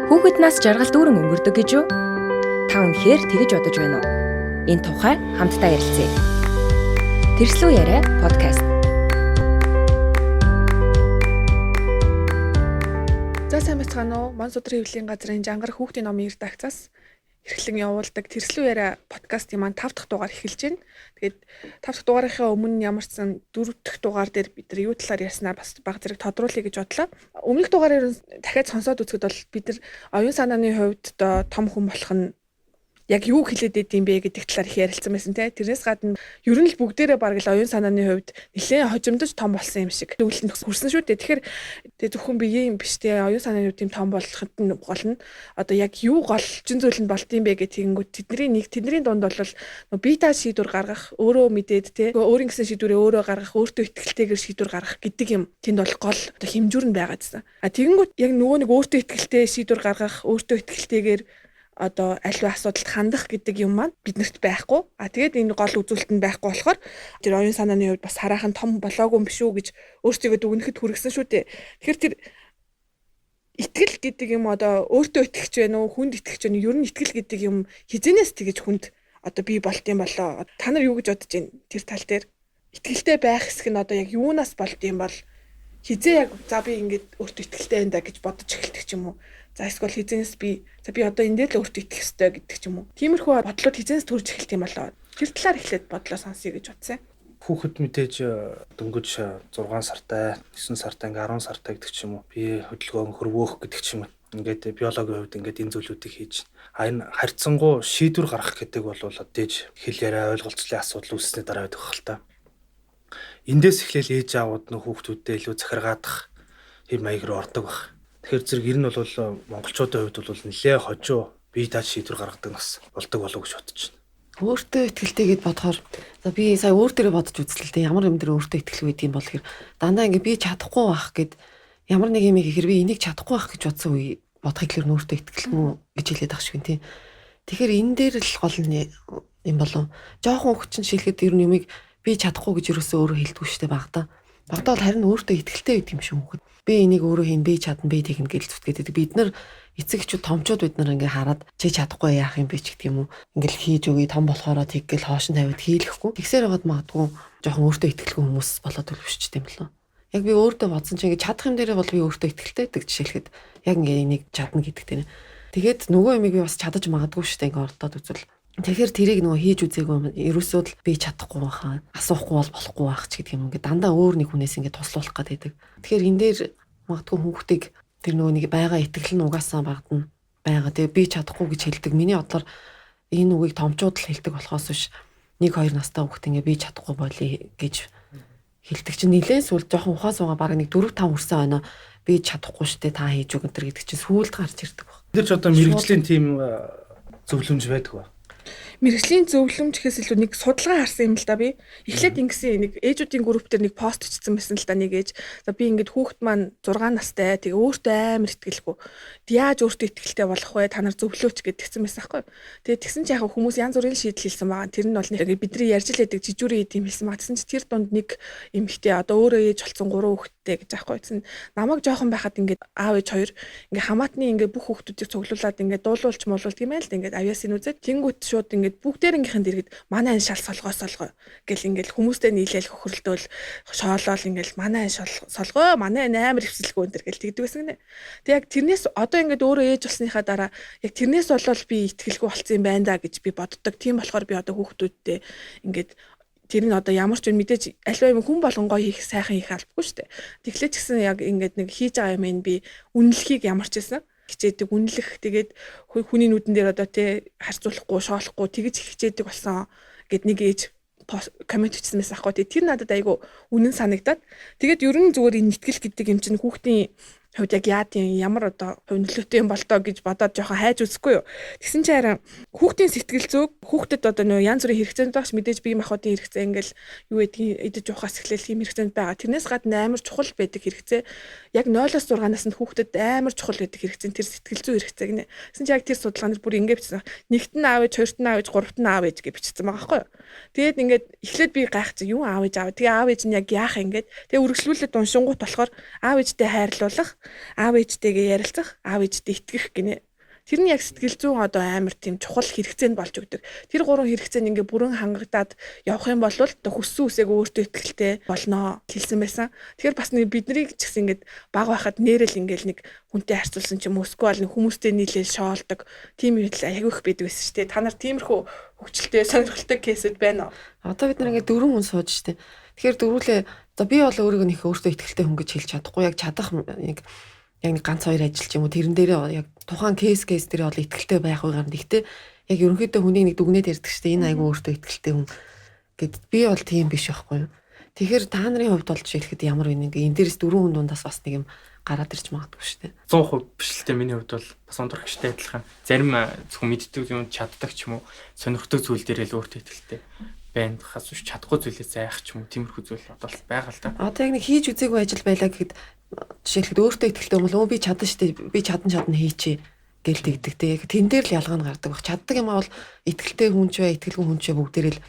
Хүүхэд нас жаргал дүүрэн өнгөрдөг гэж юу? Та үнэхээр тэгэж бодож байна уу? Энэ тухай хамтдаа ярилцъя. Тэрслүү яриа подкаст. За сайн байцгаана уу? Монс өдрийн хөвлийн газрын жангар хүүхдийн номын редакцаас эрхлэн явуулдаг Тэрслүү яриа подкастын маань 5 дахь дугаар эхэлж байна. Тэгээд 5 дахь дугаарынхаа өмнө ямар ч сан 4 дахь дугаар дээр бид нар юу талаар ярьснаар бас баг зэрэг тодруулъя гэж бодлоо. Өмнөх дугаараар дахиад сонсоод үзэхэд бол бид нар оюун санааны хувьд том хүн болох нь яг юу хэлээд идэм бэ гэдэг талаар их ярилцсан байсан тийм. Тэрнээс гадна ер нь л бүгдээрээ бараг л оюун санааны хувьд нэлээд хожимдож том болсон юм шиг зөвлөлд хүрсэн шүү дээ. Тэгэхээр зөвхөн биеийн биш тийм оюун санааны хувьд тийм том болоход нь гол нь одоо яг юу голжин зүйл нь болт юм бэ гэх тэгэнгүүт тэдний дунд бол бие даа шийдвэр гаргах, өөрөө мэдээд тийм өөрийн гэсэн шийдвэрээ өөрөө гаргах, өөртөө ихтэйгээр шийдвэр гаргах гэдэг юм. Тэнд бол гол одоо хэмжүүр нь байгаа гэсэн. Тэгэнгүүт яг нөгөө нэг өөртөө ихтэй шийдвэр гаргах, өөртөө ихтэйгээр одоо аливаа асуудалд хандах гэдэг юм маань биднэрт байхгүй. Тэгээд энэ гол үзүүлэлт нь байхгүй болохоор тэр оюун санааны хувьд бас хараахан том болоогүй юм биш үү гэж өөрсдөө дүгнэхэд хүргэсэн шүү дээ. Тэгэхээр тэр итгэл гэдэг юм одоо өөртөө итгэж байна уу, хүнд итгэж байна уу? Ер нь итгэл гэдэг юм хизэнээс тэгэж хүнд одоо бий болт юм болоо. Та нар юу гэж бодож байна тэр тал дээр? Итгэлтэй байх хэсэг нь одоо яг юунаас болт юм бол хизээ яг за би ингэж өөртөө итгэлтэй байна да гэж бодож эхэлдэг ч юм уу? За эсвэл хизэнээс би одоо энэ дээр л өөртөө итгэх ёстой гэдэг ч юм уу. Тиймэрхүү бодлоод хизэнээс төрж эхэлт юм болоо. Тэр талаар эхлээд бодлоо сонсъё гэж бодсон. Хүүхэд мэдээж дөнгөж 6 сартай, 9 сартай, 10 сартай гэдэг ч юм уу. Би хөдөлгөөн хөрвөөх гэдэг ч юм уу. Ингээд биологийн хувьд ингээд энэ зүйлүүдийг хийж энэ харьцангуй шийдвэр гаргах гэдэг бол мэдээж хэл яриа ойлголцлын асуудал үүснээр дараа байдаг хэл та. Эндээс эхлээл ээж аауд нь хүүхдүүдтэй илүү захиргаадах хэм маяг руу ордог баг. Тэгэхээр зэрэг ер нь бол монголчуудын хувьд бол нэлээ хожуу бие дааж шийдвэр гаргадаг нас болдог болов гэж бодож байна. Өөртөө ихтэйгээд бодохоор за би сая өөр дээрээ бодож үзлээ. Ямар юм дээр өөртөө ихтгэл үйд юм бол хэр дандаа ингээ би чадахгүй байх гэд ямар нэг юм ихэр би энийг чадахгүй байх гэж бодсон үе бодохыг л өөртөө ихтгэлгүй гэж хэлээд ах шиг тийм. Тэгэхээр энэ дээр л гол нь юм болов. Жохон хөвчин шилхэд ер нь юмыг би чадахгүй гэж юусоо өөрөө хэлдэггүй штэ багтаа. Багтаа бол харин өөртөө ихтгэлтэй байд юм шиг хөхөд. Би энийг өөрөө хийн, би чадна, би тэгнэ гэж зүтгээд бид нар эцэг эхчүүд томчууд бид нар ингээ хараад чи чадахгүй яах юм бэ ч гэх юм уу. Ингээл хийж өгье том болохоороо тэггээл хоошин тавиад хийлэхгүй. Тэгсээр байгаад магадгүй жоохон өөртөө ихтгэлгүй хүмүүс болоод үлвшчихдээ юм болоо. Яг би өөртөө бодсон чи ингээ чадах юм дээрээ бол би өөртөө ихтгэлтэй гэдэг жишээлхэд яг ингээ энийг чадна гэдэг дээр. Тэгээд нөгөө юмыг би бас чадаж магадгүй штэ ингээ ордоод үзвэл. Тэгэхээр тэрийг нөгөө хийж үзээгүй ерөөсөө л би чадахгүй байхаа асуухгүй бол болохгүй байх ч гэдэг юм ингээд дандаа өөр нэг хүнээс ингээд туслуулах гэдэг. Тэгэхээр энэ дээр магадгүй хүүхдийг тэр нөгөө нэг байгаа итгэл нь угаасаа багтана байгаа. Тэгээ би чадахгүй гэж хэлдэг. Миний бодлоор энэ үгийг томчууд л хэлдэг болохоос биш 1-2 настай хүүхд ингээд би чадахгүй болъё гэж хэлдэг чинь нилээн сүүл жоохон ухаан суугаа баг нэг 4-5 хүрсэн байна. Би чадахгүй штэ та хийж өг энэ гэдэг чинь сүүлд гарч ирдэг баг. Тэр ч одоо мэрэгжлийн тим зөвлөмж байдаг ба. Мэргэжлийн зөвлөмж гэхээс илүү нэг судалгаа харсан юм л да би. Эхлээд ингэсэн нэг ээжүүдийн групп дээр нэг пост хийсэн байсан л да нэг ээж. За би ингээд хүүхэд маань 6 настай тэгээ өөртөө амар итгэлгүй. Яаж өөртөө итгэлтэй болох вэ? Та нар зөвлөөч гэдгийгсэн байсан байхгүй. Тэгээ тэгсэн чи яг хүмүүс янз бүрийн шийдэл хэлсэн байгаа. Тэр нь бол нэг бидний ярьж л байдаг жижүүрийн эд юм хэлсэн байгаа. Тэгсэн чи тэр дунд нэг эмэгтэй одоо өөрөө ээж болсон 3 хүүхэдтэй гэж аахгүй. Тэгсэн намайг жоохон байхад ингээд аав ээж хоёр ингээд хамаатны ингээд бүх хүүхдүүдийг цуглуулад ингээд дуулуулж муулуулдаг юм байл ингээд авьяасын үзээд тэнгуут шууд ингээд бүгдээрнгийнхэнд иргэд манай ань шал солгоо гэл ингээл хүмүүстэй нийлээл хөхрөлдөөл шоолол ингээл манай ань солгоо манай ань амар хөвсөлгөө энэ гэл тэгдэг байсан гинэ. Тэг яг тэрнээс одоо ингээд өөрөө ээж болсныхаа дараа яг тэрнээс болол би итгэлгүй болцсон юм байна да гэж би боддог. Тийм болохоор би одоо хүүхдүүдтэй ингээд тэр нь одоо ямар ч юм мэдээж аливаа юм хүн болгонгоо хийх сайхан хийх албагүй шүү дээ. Тэгэхээр ч гэсэн яг ингээд нэг хийж байгаа юм би үнэлэхийг ямар ч байсан хичээдэг үнэлэх тэгээд хүний нүдэн дээр одоо тий харьцуулахгүй шоолохгүй тэгж хичээдэг болсон гэд нэг ээж коммент хийсэн байсан аахгүй тий тэр надад айгу үнэн санагдаад тэгээд ер нь зүгээр энэ итгэл гэдэг юм чинь хүүхдийн хувьд яг яа тийм ямар одоо хувь нөлөөтэй юм бол тоо гэж бодоод жоохон хайж үзэхгүй юу. Тэгсэн чинь харин хүүхдийн сэтгэл зүйг хүүхдэд одоо нөө янз бүрийн хэрэгцээнд багш мэдээж бие махбодын хэрэгцээ ингээл юу гэдгийг идэж уухаас эхлээл тийм хэрэгцээнд байгаа. Тэрнээс гадна амар чухал байдаг хэрэгцээ яг 0-6 наснд хүүхдэд амар чухал байдаг хэрэгцээ тэр сэтгэл зүй хэрэгцээ гинэ. Тэгсэн чинь яг тэр судалгаанд бүр ингэ бичсэн. Нэгт нь аав ээж, хоёрт нь аав ээж, гуравт нь аав ээж гэж бичсэн байгаа байхгүй юу. Тэгээд ингээд эхлээд би гайхчих юу аав ээж. Тэгээ аав ээж нь яг яах ингээд тэгээ үргэлжлүүлээд уншингууд болохоор аав ээжтэй хайрлуулах Аав ээжтэйгээ ярилцах, аав ээжтэй итгэх гинэ. Тэр нь яг сэтгэл зүйн одоо амар тийм чухал хэрэгцээнд болж өгдөг. Тэр гурван хэрэгцээнд ингээ бүрэн хангагдаад явах юм бол одоо хүссэн үсээг өөртөө ихтэй болно хэлсэн байсан. Тэгэхээр бас нэг бидний ч гэсэн ингээд баг байхад нэрэл ингээл нэг хүнтэй харьцуулсан ч юм уу эсвэл хүмүүстэй нийлээл шоолдог тийм юм л аягүйх байдаг байсан шүү дээ. Та нар тиймэрхүү хөвгчлөлтэй сонирхолтой кейсүүд байна уу? Одоо бид нар ингээд 4 хүн сууж штэ. Тэгэхээр дөрвөлээ одоо би бол өөрийгөө нэг өөртөө ихтэй хүн гэж хэлж чадахгүй. Яг чадах яг нэг ганц хоёр ажил ч юм уу тэрэн дээрээ яг тухайн кейс дээр бол ихтэй байх байгаар нь гэхдээ яг ерөнхийдөө хүнийг нэг дүгнээд ярьдаг штэ энэ айгүй өөртөө ихтэй хүн гэд би бол тийм биш байхгүй юу. Тэгэхээр та нарын хувьд болж ирэхэд ямар вэ ингээ энэ дээрээс 4 хүн дундаас бас нэг юм гараад ирж магадгүй штэ. 100% биш л дээ миний хувьд бол бас ундрагчтай адилхан. Зарим зөвхөн мэддэг юм чаддаг ч юм уу сонирхдаг зүйл дээр л өөртөө ихтэй байна. Хас ш чадахгүй зүйлээ заах ч юм уу тиймэрхүү зүйл одоо байгаа л да. Одоо яг нэг хийж үзээгүй ажил байлаа гэхэд жишээлбэл өөртөө ихтэй юм бол би чадна штэ би чадна хийчээ гэл тэгдэг те. Яг тэн дээр л ялгаа нь гардаг баг. Чаддаг юм аа бол ихтэй хүн ч бай, ихтгэлгүй хүн ч бүгдээрээ л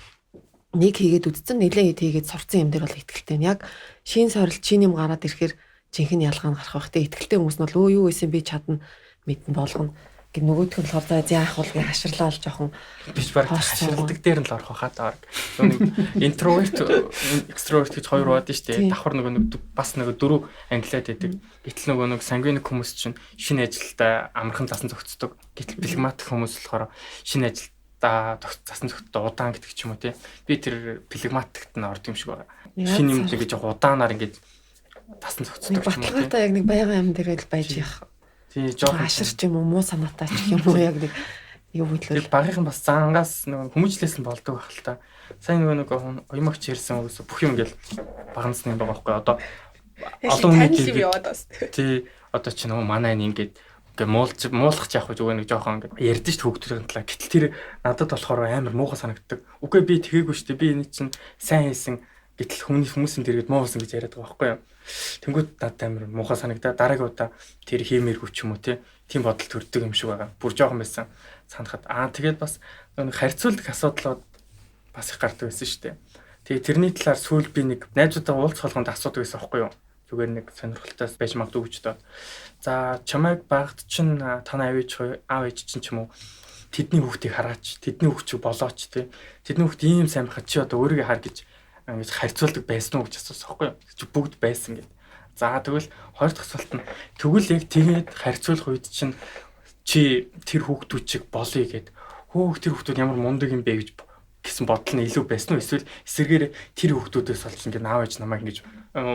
нэг хийгээд үдцэн нэлээд хийгээд сурцсан юм дээр бол ихтэй. Яг шин сорилт чин юм гараад ирэхээр жинхэнэ ялгаа нь гарах бах те. Ихтэй хүмүүс нь бол юу байсан би чадна мэдэн болгоно. Гэт нөгөөдх нь болохоор за яах вэ гэж хаширлаа л жоохон биш баг хаширдаг дээр нь л орох хаа таа. Нэг интроверт, экстроверт гэж хоёр бод нь штэ. Давхар нэг бас нэг дөрөв англиад байдаг. Гэтэл нэг сангвиник хүмүүс чинь шинэ ажилдаа амархан засан зохицдог. Гэтэл флегматик хүмүүс болохоор шинэ ажилдаа засан зохицдог удаан гэдэг ч юм уу те. Би тэр флегматикт нь орд юм шиг байна. Шинэ юм гэж удаанаар ингэж засан зохицдог юм уу те. Баталгаатай яг нэг баян юм дээр л байж явах. Тий жоохон аширч юм уу муу санаатай ч юм уу яг нэг юу хэлвэл тэр багийнхан бас зангаас нэг хүмүүжлээс нь болдог байх л та. Сайн нэг оюмагч ярьсан үгээс бүх юм ингээл багнасны юм байгаа байхгүй одоо олон нийт яваад бас. Тий одоо ч нэг манай ингээд муулах ч яах вэ зүгээр нэг жоохон ингээд ярьдэн ш хөвгдөрийн талаа. Гэтэл тэр надад болохоор амар муухай санагддаг. Үгүй би тгээгүй шүү дээ. Би энэ чинь сайн хийсэн гэтэл хүмүүсийн тэргээд муусан гэж яриад байгаа байхгүй юу. Тэнгүүд надад амар муухай санагдаа дараагийн удаа тэр хиймээргүй ч юм уу тийм бодол төрдөг юм шиг байгаа. Бүр жоохон байсан санахад тэгээд бас нэг харьцуулдаг асуудлууд бас их гардаг байсан шүү дээ. Тэгээ тэрний талаар сүүл би нэг найзуудаа уулзах болгонд асуудаг байсан байхгүй юу. Зүгээр нэг сонирхолтой байж магадгүй гэж доо. За чамайг багт чинь танай аав ээж чинь ч юм уу тэдний хүүхдийг хараач, тэдний хүүхчиг болооч тэдний хүүхд ийм сайн байхад чи одоо өөрийгөө хар гэж ингэж харьцуулдаг байсан уу гэж асуусан байхгүй юу. Чи бүгд байсан гэдэг. За тэгвэл хоёр дахь асуулт нь тэгвэл яг тэгээд харьцуулах үед чинь чи тэр хүүхдүүчиг болъё гэд хөөх тэр хүүхдүүд ямар мундаг юм бэ гэж гэсэн бодол нь илүү байсан уу эсвэл эсэргээр тэр хүүхдүүдээс олж ингэ наав ээж намайг ингэж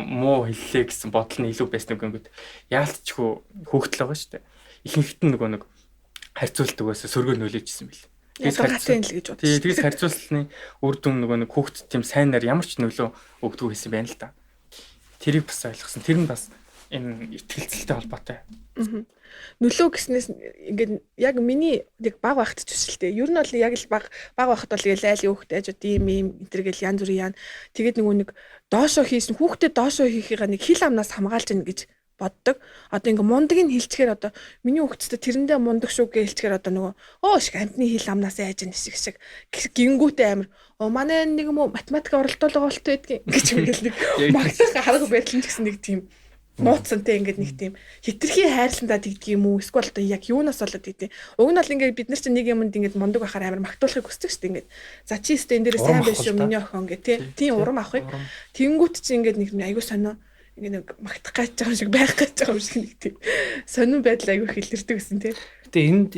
муу хэллээ гэсэн бодол нь илүү байсан уу гэнгүүт яалтчгүй хүүхдэл байгаа шүү дээ. Ихэнхэд нь нэг харьцуулдаг байсан сөргөө нөлөөжсэн бэл. Тэгээс харьцуулсны үр дүн нэг хүүхд тийм сайнаар ямар ч нөлөө өгдөг байсан байна л да. Тэрийг бас ойлгосон. Тэр нь бас энэ итгэлцэлтэй холбоотой. Нөлөө гэснээс ингээд яг миний яг баг байхад ч биш л дээ. Ер нь бол яг л баг байхад бол айлын хүүхд ажууд ийм энтергээл янз бүрийн яана. Тэгээд нэг доошоо хийсэн хүүхдэд доошоо хийхийг нэг хил амнаас хамгаалж яана гэж боддог. Одоо ингээ мундгийг нь хилчгээр одоо миний хүүхдтэй тэрэндээ мундаг шүү гэж хилчгээр одоо нөгөө шиг амтны хил амнаас айж ин шиг гингүүтэй амир манай нэг юм уу математик оролдоол байгаа болтой байдгийг гэж ингээл нэг магтах хараг байдлын ч гэсэн нэг тийм нууцсантай ингээд нэг тийм хитрхи хайрландаа тэгдэг юм уу эсвэл одоо яг юунаас болоод идэв. Уг нь бол ингээд бид нар чинь нэг юмд ингээд мундаг байхаар амар магтуулахыг хүсдэг шүү дээ ингээд. За чи өстө энэ дээр сайн байх шүү миний охин гэх тийм урам авахыг. Тэнгүүт чи ингээд нэг аягүй сонио ингээ нэг магтах гэж байгаа юм шиг байх гэж байгаа юм шиг нэг тийм сонирн байдал аягүй хэлэрдэг гэсэн тийм. Гэтэ энд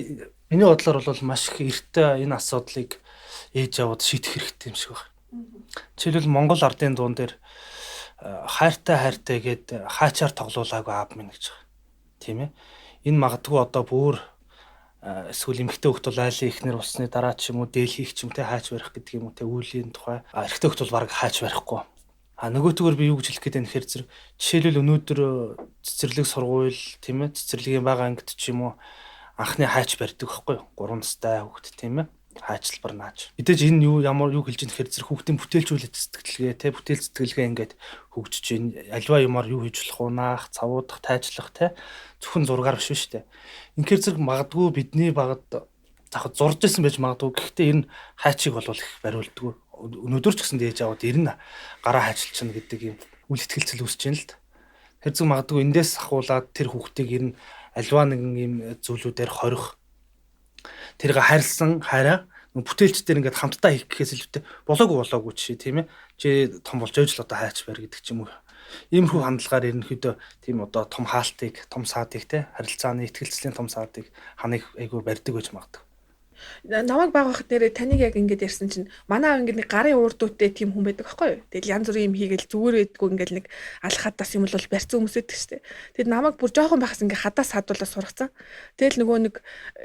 миний бодлоор бол маш их эртээ энэ асуудлыг ээж аваад шийдэх хэрэгтэй юм шиг байна. Жишээлбэл Монгол ардын дуун дээр хайртай гээд хаачаар тоглоулаагүй аав минь гэж байгаа. Тийм ээ. Энэ магадгүй одоо бүр эсвэл эмэгтэй хөлт бол айлын ихнэр болсны дараа ч юм уу дээлхийх ч юм те хаач барих гэдэг юм уу те үүлийн тухай эрэгтэй хөлт бол баг хаач барихгүй. Нөгөөтгөр би юу гэж хэлэх гээд байна гэхээр зэрэг жишээлбэл өнөөдөр цэцэрлэг сургууль тийм ээ цэцэрлэгийн бага ангид ч юм уу анхны хаач барьдаг байхгүй юу 3 настай хүүхэд тийм ээ хаачлбар нааж. Мэдээж энэ юу ямар юу хэлж байгаа гэхээр зэрэг хүүхдийн бүтээлжүүлэлт сэтгэлгээ те бүтээл сэтгэлгээ ингээд хөгжиж байна. Альва юмар юу хийж болох унаах, цавуудах, тайжлах те зөвхөн зургаар биш шүү дээ. Инхээр зэрэг магадгүй бидний багад заахад зурж исэн байж магадгүй. Гэхдээ энэ хаачийг бол их бариулдаг. Өнөөдөр ч гэсэн дээж аваад ер нь гараа хайчилчихна гэдэг юм үл итгэлцэл үүсэж байна л да. Хэрцэг магадгүй эндээс ахуулаад тэр хүүхдийг ер нь альва нэгэн ийм зүйлүүдээр хорих. Тэрийг харилсан хараа бүтээлчдэр ингээд хамтдаа хийх гэхээс илүүтэй болоогүй чи тийм ээ. Чи том болж ээж л одоо хайч байр гэдэг ч юм уу. Иймэрхүү хандлагаар ерөнхийдөө тийм одоо том хаалтыг, том саадыг те харилцааны ихтгэлцлийн том саадыг ханыг айгүй барьдаг гэж магадгүй. Намайг баг байхад нэрээ таныг яг ингэж ярьсан чинь манай аав ингэ нэг гарын уурдуутай тийм хүн байдаг байхгүй юу. Тэгэл янз бүрийн юм хийгээл зүгээр байдгүй ингээл нэг алх хадаас юм бол барьцсан хүмүүс байдаг шүү дээ. Тэгэд намайг бүр жоохон байхаас ингээ хадаас хадуулаад сургацсан. Тэгэл нөгөө нэг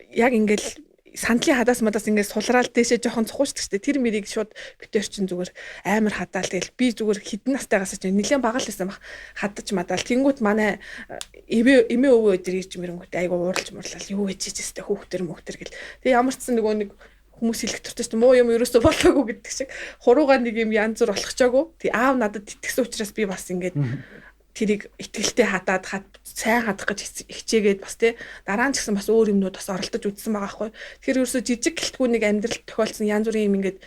яг ингээл сандлын хадаас мадаас ингээд сулраал дээшээ жоохон цухуушдаг шүү дээ. Тэр мэрийг шууд битэр чинь зүгээр амар хадаал. Тэгэл би зүгээр хідэн настайгаас чинь нэлээд бага л байсан баг. Хадаж мадаал. Тэнгүүт манай эмээ өвөө өдөр ирж мэрэнгүүт айгу ууралж мурлал юу хийж чижтэй хүүхдэр мөхтер гэл. Тэгээ ямар ч сан нөгөө нэг хүмүүс хэлэхтэртэй чинь муу юм ерөөсөө болоогүй гэдэг шиг хуруугаа нэг юм янз бүр олохчаагүй. Тэг аав надад итгэсэн учраас би бас ингээд тэрийг итгэлтэй хадаад сайн хадах гэж хичээгээд бас тий дараа нь ч гэсэн бас өөр юмнууд бас оролдож үзсэн байгаа хгүй. Тэгэхээр ерөөсө жижиг гэлтгүй нэг амьдралд тохиолдсон янз бүрийн юм ингээд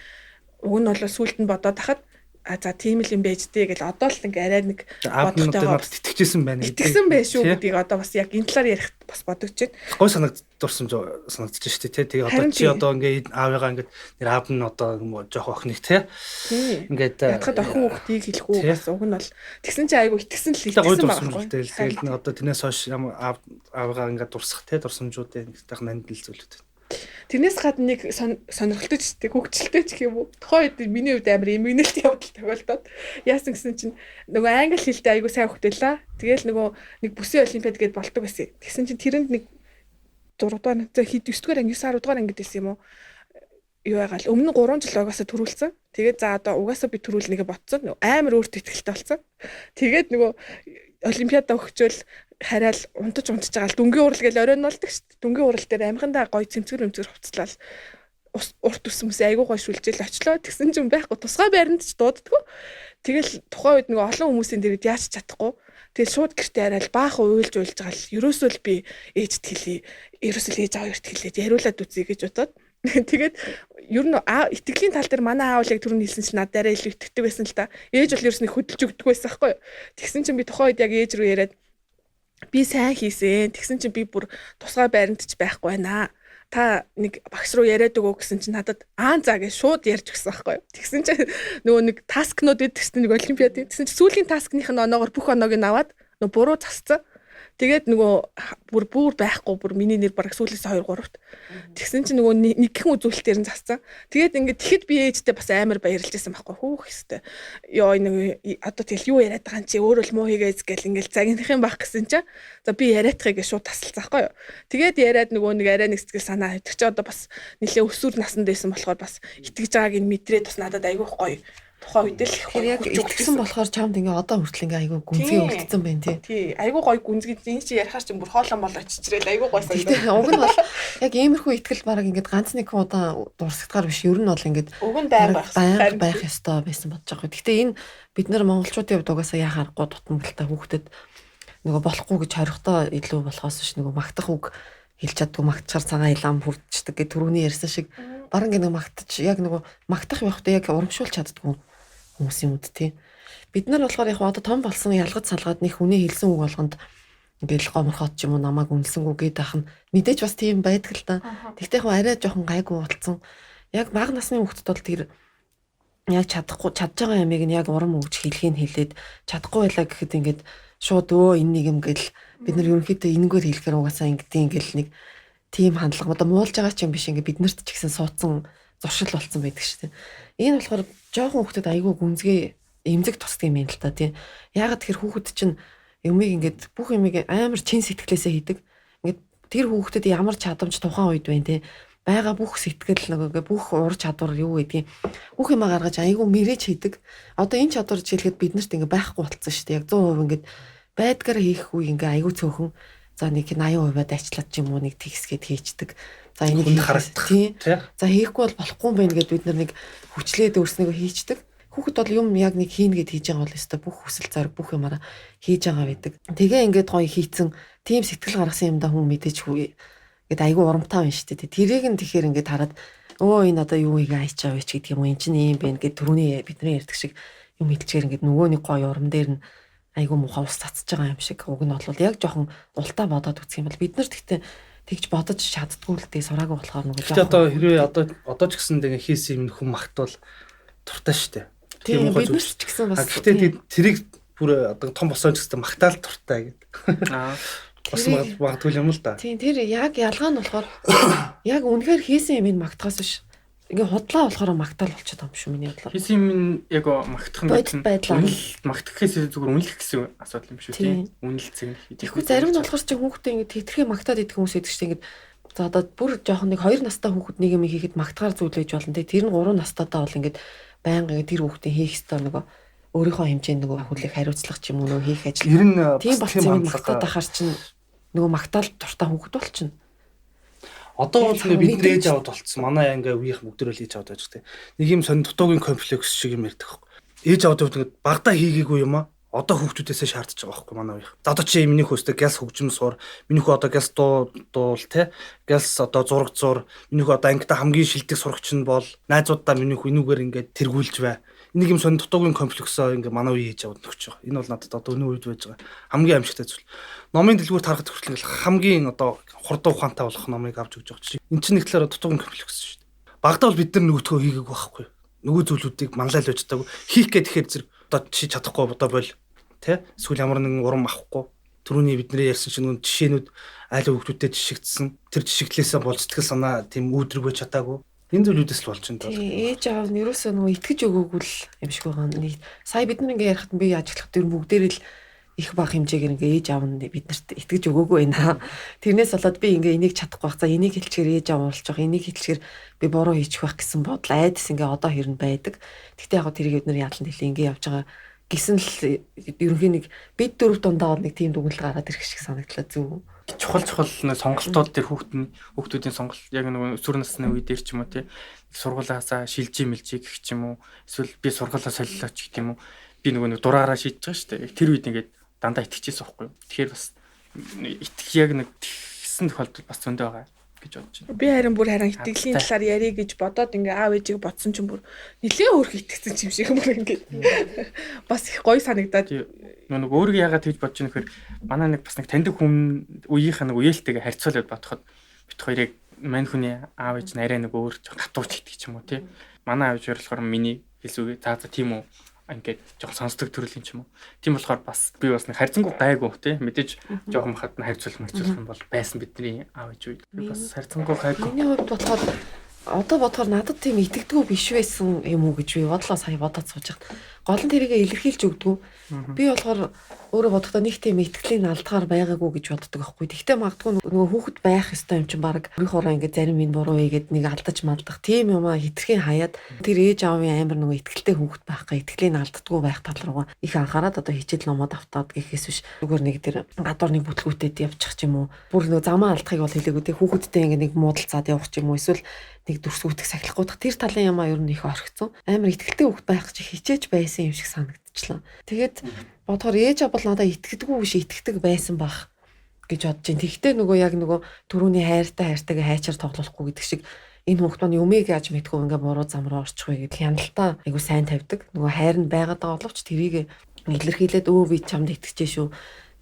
уг нь бол сүулт нь бодоод тахад за тийм л юм байж тээ гэл одоо л ингээ арай нэг бодохтойгоо итгэжсэн байна. Итгэсэн байх шүү гэдгийг одоо бас яг энэ талаар ярих бас бодож байна. Гой санагдсан санагдаж штэ тий. Тэгээ одоо чи одоо ингээ аавыгаа ингээ нэр аав нь одоо жоох охиныг тий. Ингээд ядахад охин хүүхдийг хэлэх үү бас уг нь бол тэгсэн чи айгу итгэсэн л хэлсэн байгаа байхгүй. Тэгэл нэг одоо тэрнээс хойш аавыгаа ингээ дурсах тий дурсамжуудын нэгтэйх нандил зүйлүүд. Тэрнээс гадна нэг сонирхолтой ч тийм хөвгчлөлтэй ч гэх юм уу. Тухайн үед миний хувьд амар эмгэнэлт явдал тохиолдоод яасан гэсэн чинь нөгөө англи хэлтэй айгу сайн хөвтөлөө. Тэгээл нөгөө нэг бүсийн олимпиад гээд болдог байсан. Тэгсэн чинь тэрэнд нэг 6 дугаар хэд 9 дугаар анги 9 10 дугаар ангид байсан юм уу. Юу ягаал өмнө 3 жил угаасаа төрүүлсэн. Тэгээд за одоо угаасаа би төрүүлнэгээ ботсон. Амар өөртөө ихтэй болсон. Тэгээд нөгөө олимпиада өгчөөл хараал унтаж байгаа л дүнгийн урал гэж оройн болдог шүү дээ. Дүнгийн урал дээр амхандаа гоё цэмцгэр хувцлал урт үсмэс айгуу гоё шүлжээл очлоо. Тэгсэн чинь байхгүй тусгай байранд ч дууддаггүй. Тэгэл тухайн үед нөгөө олон хүмүүсийн дэргэд яаж чадахгүй. Тэгэл шууд гэртээ арай л баахан уйлж байгаа л ерөөсөө л би ээжд хэлье. Ерөөсөө л ээж аваа ерт хэлээд яриулаад үзье гэж бодоод. Тэгээд ер нь итгэлийн тал дээр манай аав яг түрүүн хэлсэн чинь надад арай илүү итгэдэг байсан л та. Ээж бол ерөөс нь хөдөлж өгдөг байсан байхгүй юу. Тэгсэн чинь би тухайн үед яг ээж рүү яриад би сайн хийсэн. Тэгсэн чинь би бүр тусгай байранд ч байхгүй байна. Та нэг багш руу яриад өгөө гэсэн чинь надад за гэж шууд ярьж өгсөн байхгүй юу. Тэгсэн чинь нөгөө нэг таскнууд гэдэг чинь нэг олимпиад. Тэгсэн чинь сүүлийн таскных нь оноогоор бүх оноог нь аваад нөгөө буруу засцсан. Тэгээд нөгөө бүр байхгүй бүр миний нэр бараг сүүлээс 2 3-т. Тэгсэн чинь нөгөө нэгхэн үзүүлэлтээр нь засцсан. Тэгээд ингээд тэгэхэд би ээжтэй бас амар баярлж байсан байхгүй хөөх хэвээр. Йоо нэг одоо тэгэл юу яриад байгаа юм чи өөрөө л муу хийгээз гэл ингээд загнах юм байх гэсэн чинь за би яриадахыг шууд тасалцсан байхгүй юу. Тэгээд яриад нөгөө нэг арай нэг сэтгэл санаа хэвдэг чи одоо бас нэлээ өсвөр наснд байсан болохоор бас итгэж байгааг нь мэдрээд бас надад айгүй гоё. Тухайн үед л яг итгэсэн болохоор чамд ингээ одоо хүртэл ингээ айгүй гүнзгий үлдсэн байна тий. Айгүй гоё гүнзгий энэ чи ярихаар чи бүр хоолон болоо чичрээл айгүй гоё санагдав. Уг нь бол яг иймэрхүү итгэл бараг ингээ ганц нэг удаа дурсагдгаар биш. Ер нь бол ингээ байнга байх ёстой байсан бодож байгаа. Гэхдээ энэ бид нар монголчуудын хувьд угаасаа яа харахгүй дутмагтай хүүхдэд нөгөө болохгүй гэж хорихдоо илүү болохоос ш нөгөө магтах үг хэлж чаддгүй магтчаар цагаан илам хүрдчихдэг гэ түрүүний ярьсан шиг баран ингээ магтаж яг нөгөө магтах явахдаа яг урамшуулж чаддгүй хүмүүс юм уу тий. Бид нар болохоор яг одоо том болсон ялгаж салгаад нэг хүний хэлсэн үг болгонд ингээл гоморхот ч юм уу намайг үнэлсэнгүү гээд ах нь мэдээж бас тийм байдаг л та. Тэгтээ яг арай жоохон гайгүй болцсон. Яг бага насны хүүхдэд бол тэр яг чадж байгаа ямиг нь яг урам өгч хэлхийг хэлээд чадахгүй байлаа гэхэд ингээд шууд энэ нэг юм гэл бид нар ерөнхийдөө энэгээр хэлэхээр угаасаа ингэдэг ингээл нэг тийм хандлага одоо муулж байгаа ч юм биш ингээд бид нарт ч гэсэн суудсан зуршил болцсон байдаг шүү дээ. Энэ болохоор жоохон хүүхдэд айгүй гүнзгий эмзэг тусдаг юм байна л та тийм. Яагаад тэгэхээр хүүхэд чинь юмыг ингээд бүх юмыг амар чин сэтгэлээсээ хийдэг. Ингээд тэр хүүхдэд ямар чадамж тухайн үед байна тийм. Бага бүх сэтгэл нөгөө бүх ур чадвар юу гэдгийг бүх юмаа гаргаж айгүй мэрэж хийдэг. Одоо энэ чадвар жийлэхэд бид нарт ингээ байхгүй болцсон шүү дээ. Яг 100% ингээд байдгаар хийх үе ингээ айгүй цөөхөн. За нэг 80% дайчлаад ч юм уу нэг тэгсгээд хийчдэг. За энийг харагдах тийм. За хийхгүй бол болохгүй юм байна гэд бид нар нэг хүчлээд өөрснийгөө хийчдэг. Хүүхэд бол юм яг нэг хийнэ гэд хийж байгаа бол өстой бүх хүсэл зориг бүх юмараа хийж байгаа байдаг. Тэгээ ингээд гоё хийцэн тийм сэтгэл гаргасан юмдаа хүн мэдээж гэдэг айгүй урамтай байна шүү дээ. Тэрийг нь тэгэхээр ингээд хараад энэ одоо юу хийгээ айчаа вэ ч гэдэг юм уу энэ чинь юм бэ гэд түрүүний бидний ярьдаг шиг юм хэлчихээр ингээд нөгөө нэг гоё урам дээр нь айгу муухай ус цацж байгаа юм шиг. Уг нь бол яг жоохон ултаа бодоод үзэх юм бол бид нар тэгтээ тэгж бодож чаддгүй л дээ сураагүй болохоор нөгөө Гэхдээ одоо хэрвээ одоо ч гэсэн тэгээ хийсэн юм хүн магтвал дуртай штэ. тийм бид нар ч гэсэн бас Гэхдээ тэрийг бүр одоо том босоо ч гэсэн магтаал дуртай гэдэг. Аа. Бас магадгүй юм л да. тийм тэр яг ялгаа нь болохоор яг үнэхээр хийсэн юм магтахаас биш. Ингээ худлаа болохоор магтаал болчиход байгаа юм шүү миний бодлоор. Хийсэн юм яг магтах нь Бодит байдлаа. магтахээс зүгээр үнэлэх гэсэн асуудал юм шүү тийм. Үнэлцэг. Тэгэхгүй зарим нь болохоор чи хүүхдээ ингээ хитрхээ магтаад идэх хүмүүс идэх чинь ингээ за одоо бүр жоохон нэг 2 настай хүүхэд нэг юм хийхэд магтахаар зүйлээж болно те. Тэр нь 3 настайдаа бол ингээ байнга ингээ тэр хүүхдээ хийх ёстой нөгөө өөрийнхөө хэмжээнд нөгөө хүлээх хариуцлага ч юм уу нөгөө хийх ажил. Ер нь Тийм болцсон юм магтаад ахаар чинь нөгөө магтаал дуртай хүүхэд болчихно. Одоо бол бидний ээж аваад болцсон. Манай ингээ үеийнх бүгдөө л ээж аваад байж тээ. Нэг юм сонь дутуугийн комплекс шиг юм ярьдаг байхгүй. Ээж аваад ингээд багада хийгээгүй юм аа. Одоо хүүхдүүдээсээ шаардж байгаа байхгүй манай үеийнх. За одоо чи миний хөөстэй гялс хөгжим сур, миний хөө одоо гялс дуул те. Гялс одоо зураг зур, миний хөө одоо ангита хамгийн шилдэг сурагч нь бол найзуудаа миний хөө энүүгээр ингээд тэргүүлж бай. Энийг юм сонь дутуугийн комплексоо ингээ манай үеийн ээж аваад нөхч байгаа. Энэ бол надад одоо өнөө үед байж байгаа хамгийн аимшигтай зүйл. Номын дэлгүүр тарахад хүртэл ингээл хамгийн одоо хурдан ухаантай болох номыг авч өгч байгаа чинь. Энд чинь нэг талаараа дутуугийн комплекс шүү дээ. Багадаа бол бид нар нөгөөдгөө хийгээгүй байхгүй. Нөгөө зүйлүүдийг манлайлж чадаагүй. Хийх гэхээр зэрэг одоо чи чадахгүй одоо бол тэ эсвэл ямар нэгэн урам авахгүй. Түрүүний бидний ярьсан чинь жишээнүүд айл хүүхдүүдэд жишигдсэн. Тэр жишигдлээсээ болж сэтгэл санаа тийм үүдрэг байж чадаагүй. Энэ зүйлүүдээс л болж байна. Ээж аав нь ерөөсөө нөгөө итгэж өгөөгүй л юм шиг байгаа. Сая бид нар ингээ ярихад би ажиглах тэр бүгдээр л их бага хэмжээгээр ингээ ээж аав нь биднэрт итгэж өгөөгүй байна. Тэрнээс болоод би ингээ энийг чадахгүй байх. За энийг хэлчихээр ээж аав ууралж байгаа. Энийг хэлчихээр би буруу хийчих байх гэсэн бодол айдас ингээ одоо хэрн байдаг. Гэхдээ яг тэрийг бид нар ядлан хэлээ ингээ явж байгаа. Гисэн л ерөнхийн нэг бид дөрөв дундаа нэг тийм дүгнэлт гараад ирэх шиг санагдлаа зүг. Чухал нэг сонголтууд тэр хүүхдүүдийн сонголт яг нэг өсвөр насны үе дээр ч юм уу тий сургуулаасаа шилжиж мэлжих гэх ч юм уу эсвэл би сургуулаа солилооч гэх юм уу би нэг дураараа шийдэж байгаа шүү дээ. Тэр үед ингээд дандаа итгэжсэн байхгүй юу. Тэгэхээр бас итгэх яг нэг тэгсэн тохиолдол бас зөндөө байгаа гэж бодож байна. Би харин итгэлийн талаар ярих гэж бодоод ингээ аав ээжийг бодсон чинь бүр нэлээ өөрх итгэсэн юм шиг бүр ингээ бас их гоё санагдаад нэг өөрийгөө яагаад тэгж бодож байгаа нөхөр манай нэг бас нэг таньдаг хүн үеийнхээ нэг үеэлтэйгээ харьцуулаад бодоход бит хоёрыг мань хүний аав ээж нарай нэг өөр хатууч гэдэг ч юм уу тий. Манай аав ээж болохоор миний хэлсүүгээ за тийм үү ингээд жоохон сонсдог төрлийн ч юм уу. Тийм болохоор бас би бас нэг харьцангуй гайгүй тий. Мэдээж жоохон хахад нь харьцуулах юм бол байсан бидний аав ээж үед би бас харьцангуй гайгүй. Миний хувьд болохоор одоо бодохоор надад тийм итгэдэггүй биш байсан юм уу гэж би бодлоо сая бодоод сууж байгаа. Гол нь тэрийгэ илэрхийлж өгдөг. Би болохоор өөрөө бодохдоо нэг тийм итгэлийн алдгаар байгаагүй гэж боддог байхгүй. Тэгтээ магадгүй нөгөө хүүхэд байх ёстой юм чинь баг өөрийнхоороо ингээд зарим минь буруу ийгээд нэг алдаж малдах тийм юм аа хитрхийн хаяад тэр ээж аавын амар нөгөө итгэлтэй хүүхэд байхгүй итгэлийн алддаггүй байх тал руугаа их анхаарад одоо хичээл номоод автаад гэхээс биш зүгээр нэг тэр гадуур нэг бүтлгүүтэд явчих ч юм уу. Бүр нөгөө замаа алдахыг бол хэлээгүй те хүүхэдтэй ингээд нэг муудалцаад явах ч юм уу эсвэл нэг дүрсгүүтэх сахилахгүй тэр талын юм аа ер нь их орхицсон. Амар итгэлтэй хүүхэд байх чи хичээж байсан юм шиг санагдчихлаа. Тэгээд бодохоор ээж аав бол надад итгэдэггүй биш итгэдэг байсан баг гэж бодож байна. Тэгтээ нөгөө яг нөгөө түрүүний хайртайгаа хайчаар тоглохгүй гэдэг шиг энэ хүүхд маань юмыг яаж мэдгүй ингээ буруу зам руу орчих вэ гэдэг хяналтаа айгу сайн тавьдаг. Нөгөө хайр нь байгаад байгаа боловч тэрийг илэрхийлээд өө би чамд итгэжээ шүү.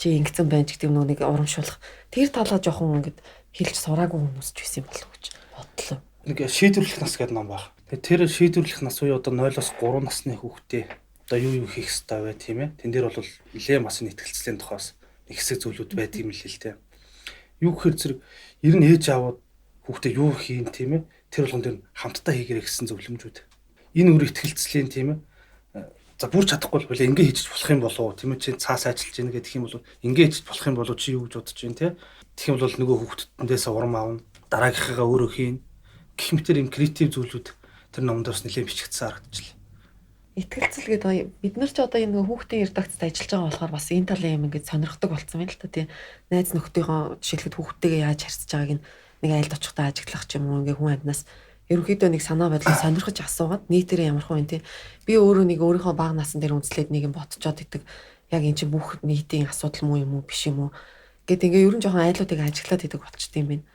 Чи ингэсэн байна ч гэдэг нөгөө нэг урамшуулах. Тэр талаа жоохон ингээд хэлж сураагүй хүмүүс ч байсан болов уу гэж бодлоо. Нэг шийдвэрлэх нас гэдэг ном баг. Тэр шийдвэрлэх нас уу одоо 0-3 насны хүүхдээ одоо юу хийх ёстой вэ тийм ээ. Тэн дээр бол нэлээд бас нэтгэлцлийн тухаас нэг хэсэг зүйлүүд байдаг юм л л дээ. Юу гэхээр зэрэг ер нь ээж аваад хүүхдээ юу хийн тийм ээ. Тэр болгон дээр хамтдаа хийгэрэй гэсэн зөвлөмжүүд. Энэ үр итгэлцлийн тийм ээ. За бүр чадахгүй бол ингээ хийж болох юм болов уу тийм ээ чи цаас ажиллаж гин гэдэг юм бол ингээ хийж болох юм болов чи юу гэж бодож байна тийм. Тэгэх юм бол нөгөө хүүхдүүдээс урам аавна дараагийнхаа өөрөө хийн. Гэх мэтэр юм креатив зүйлүүд тэр номд бас нэлээд бичигдсэн харагдчихлаа. Итгэлцэл гэдэг бид нар ч одоо энэ хүүхдийн редакцид ажиллаж байгаа болохоор бас энэ талын юм ингээд сонирхдаг болсон байна л та тийм найз нөхдийнхөө жишээлхэд хүүхдтэйгээ яаж харьцаж байгааг нэг айлд очихдаа ажиглах ч юм уу ингээ хүн амнаас ерөнхийдөө нэг санаа бодлоо сонирхож асуугаад нийтээрээ ямар хүн тийм би өөрөө нэг өөрийнхөө бага насан дээр үнслээд нэг юм ботчоод идэг яг эн чинь бүх нийтийн асуудал муу юм уу биш юм уу гэт ингээ ерөн жоохон айлуудыг ажиглаад идэг болчт юм байна.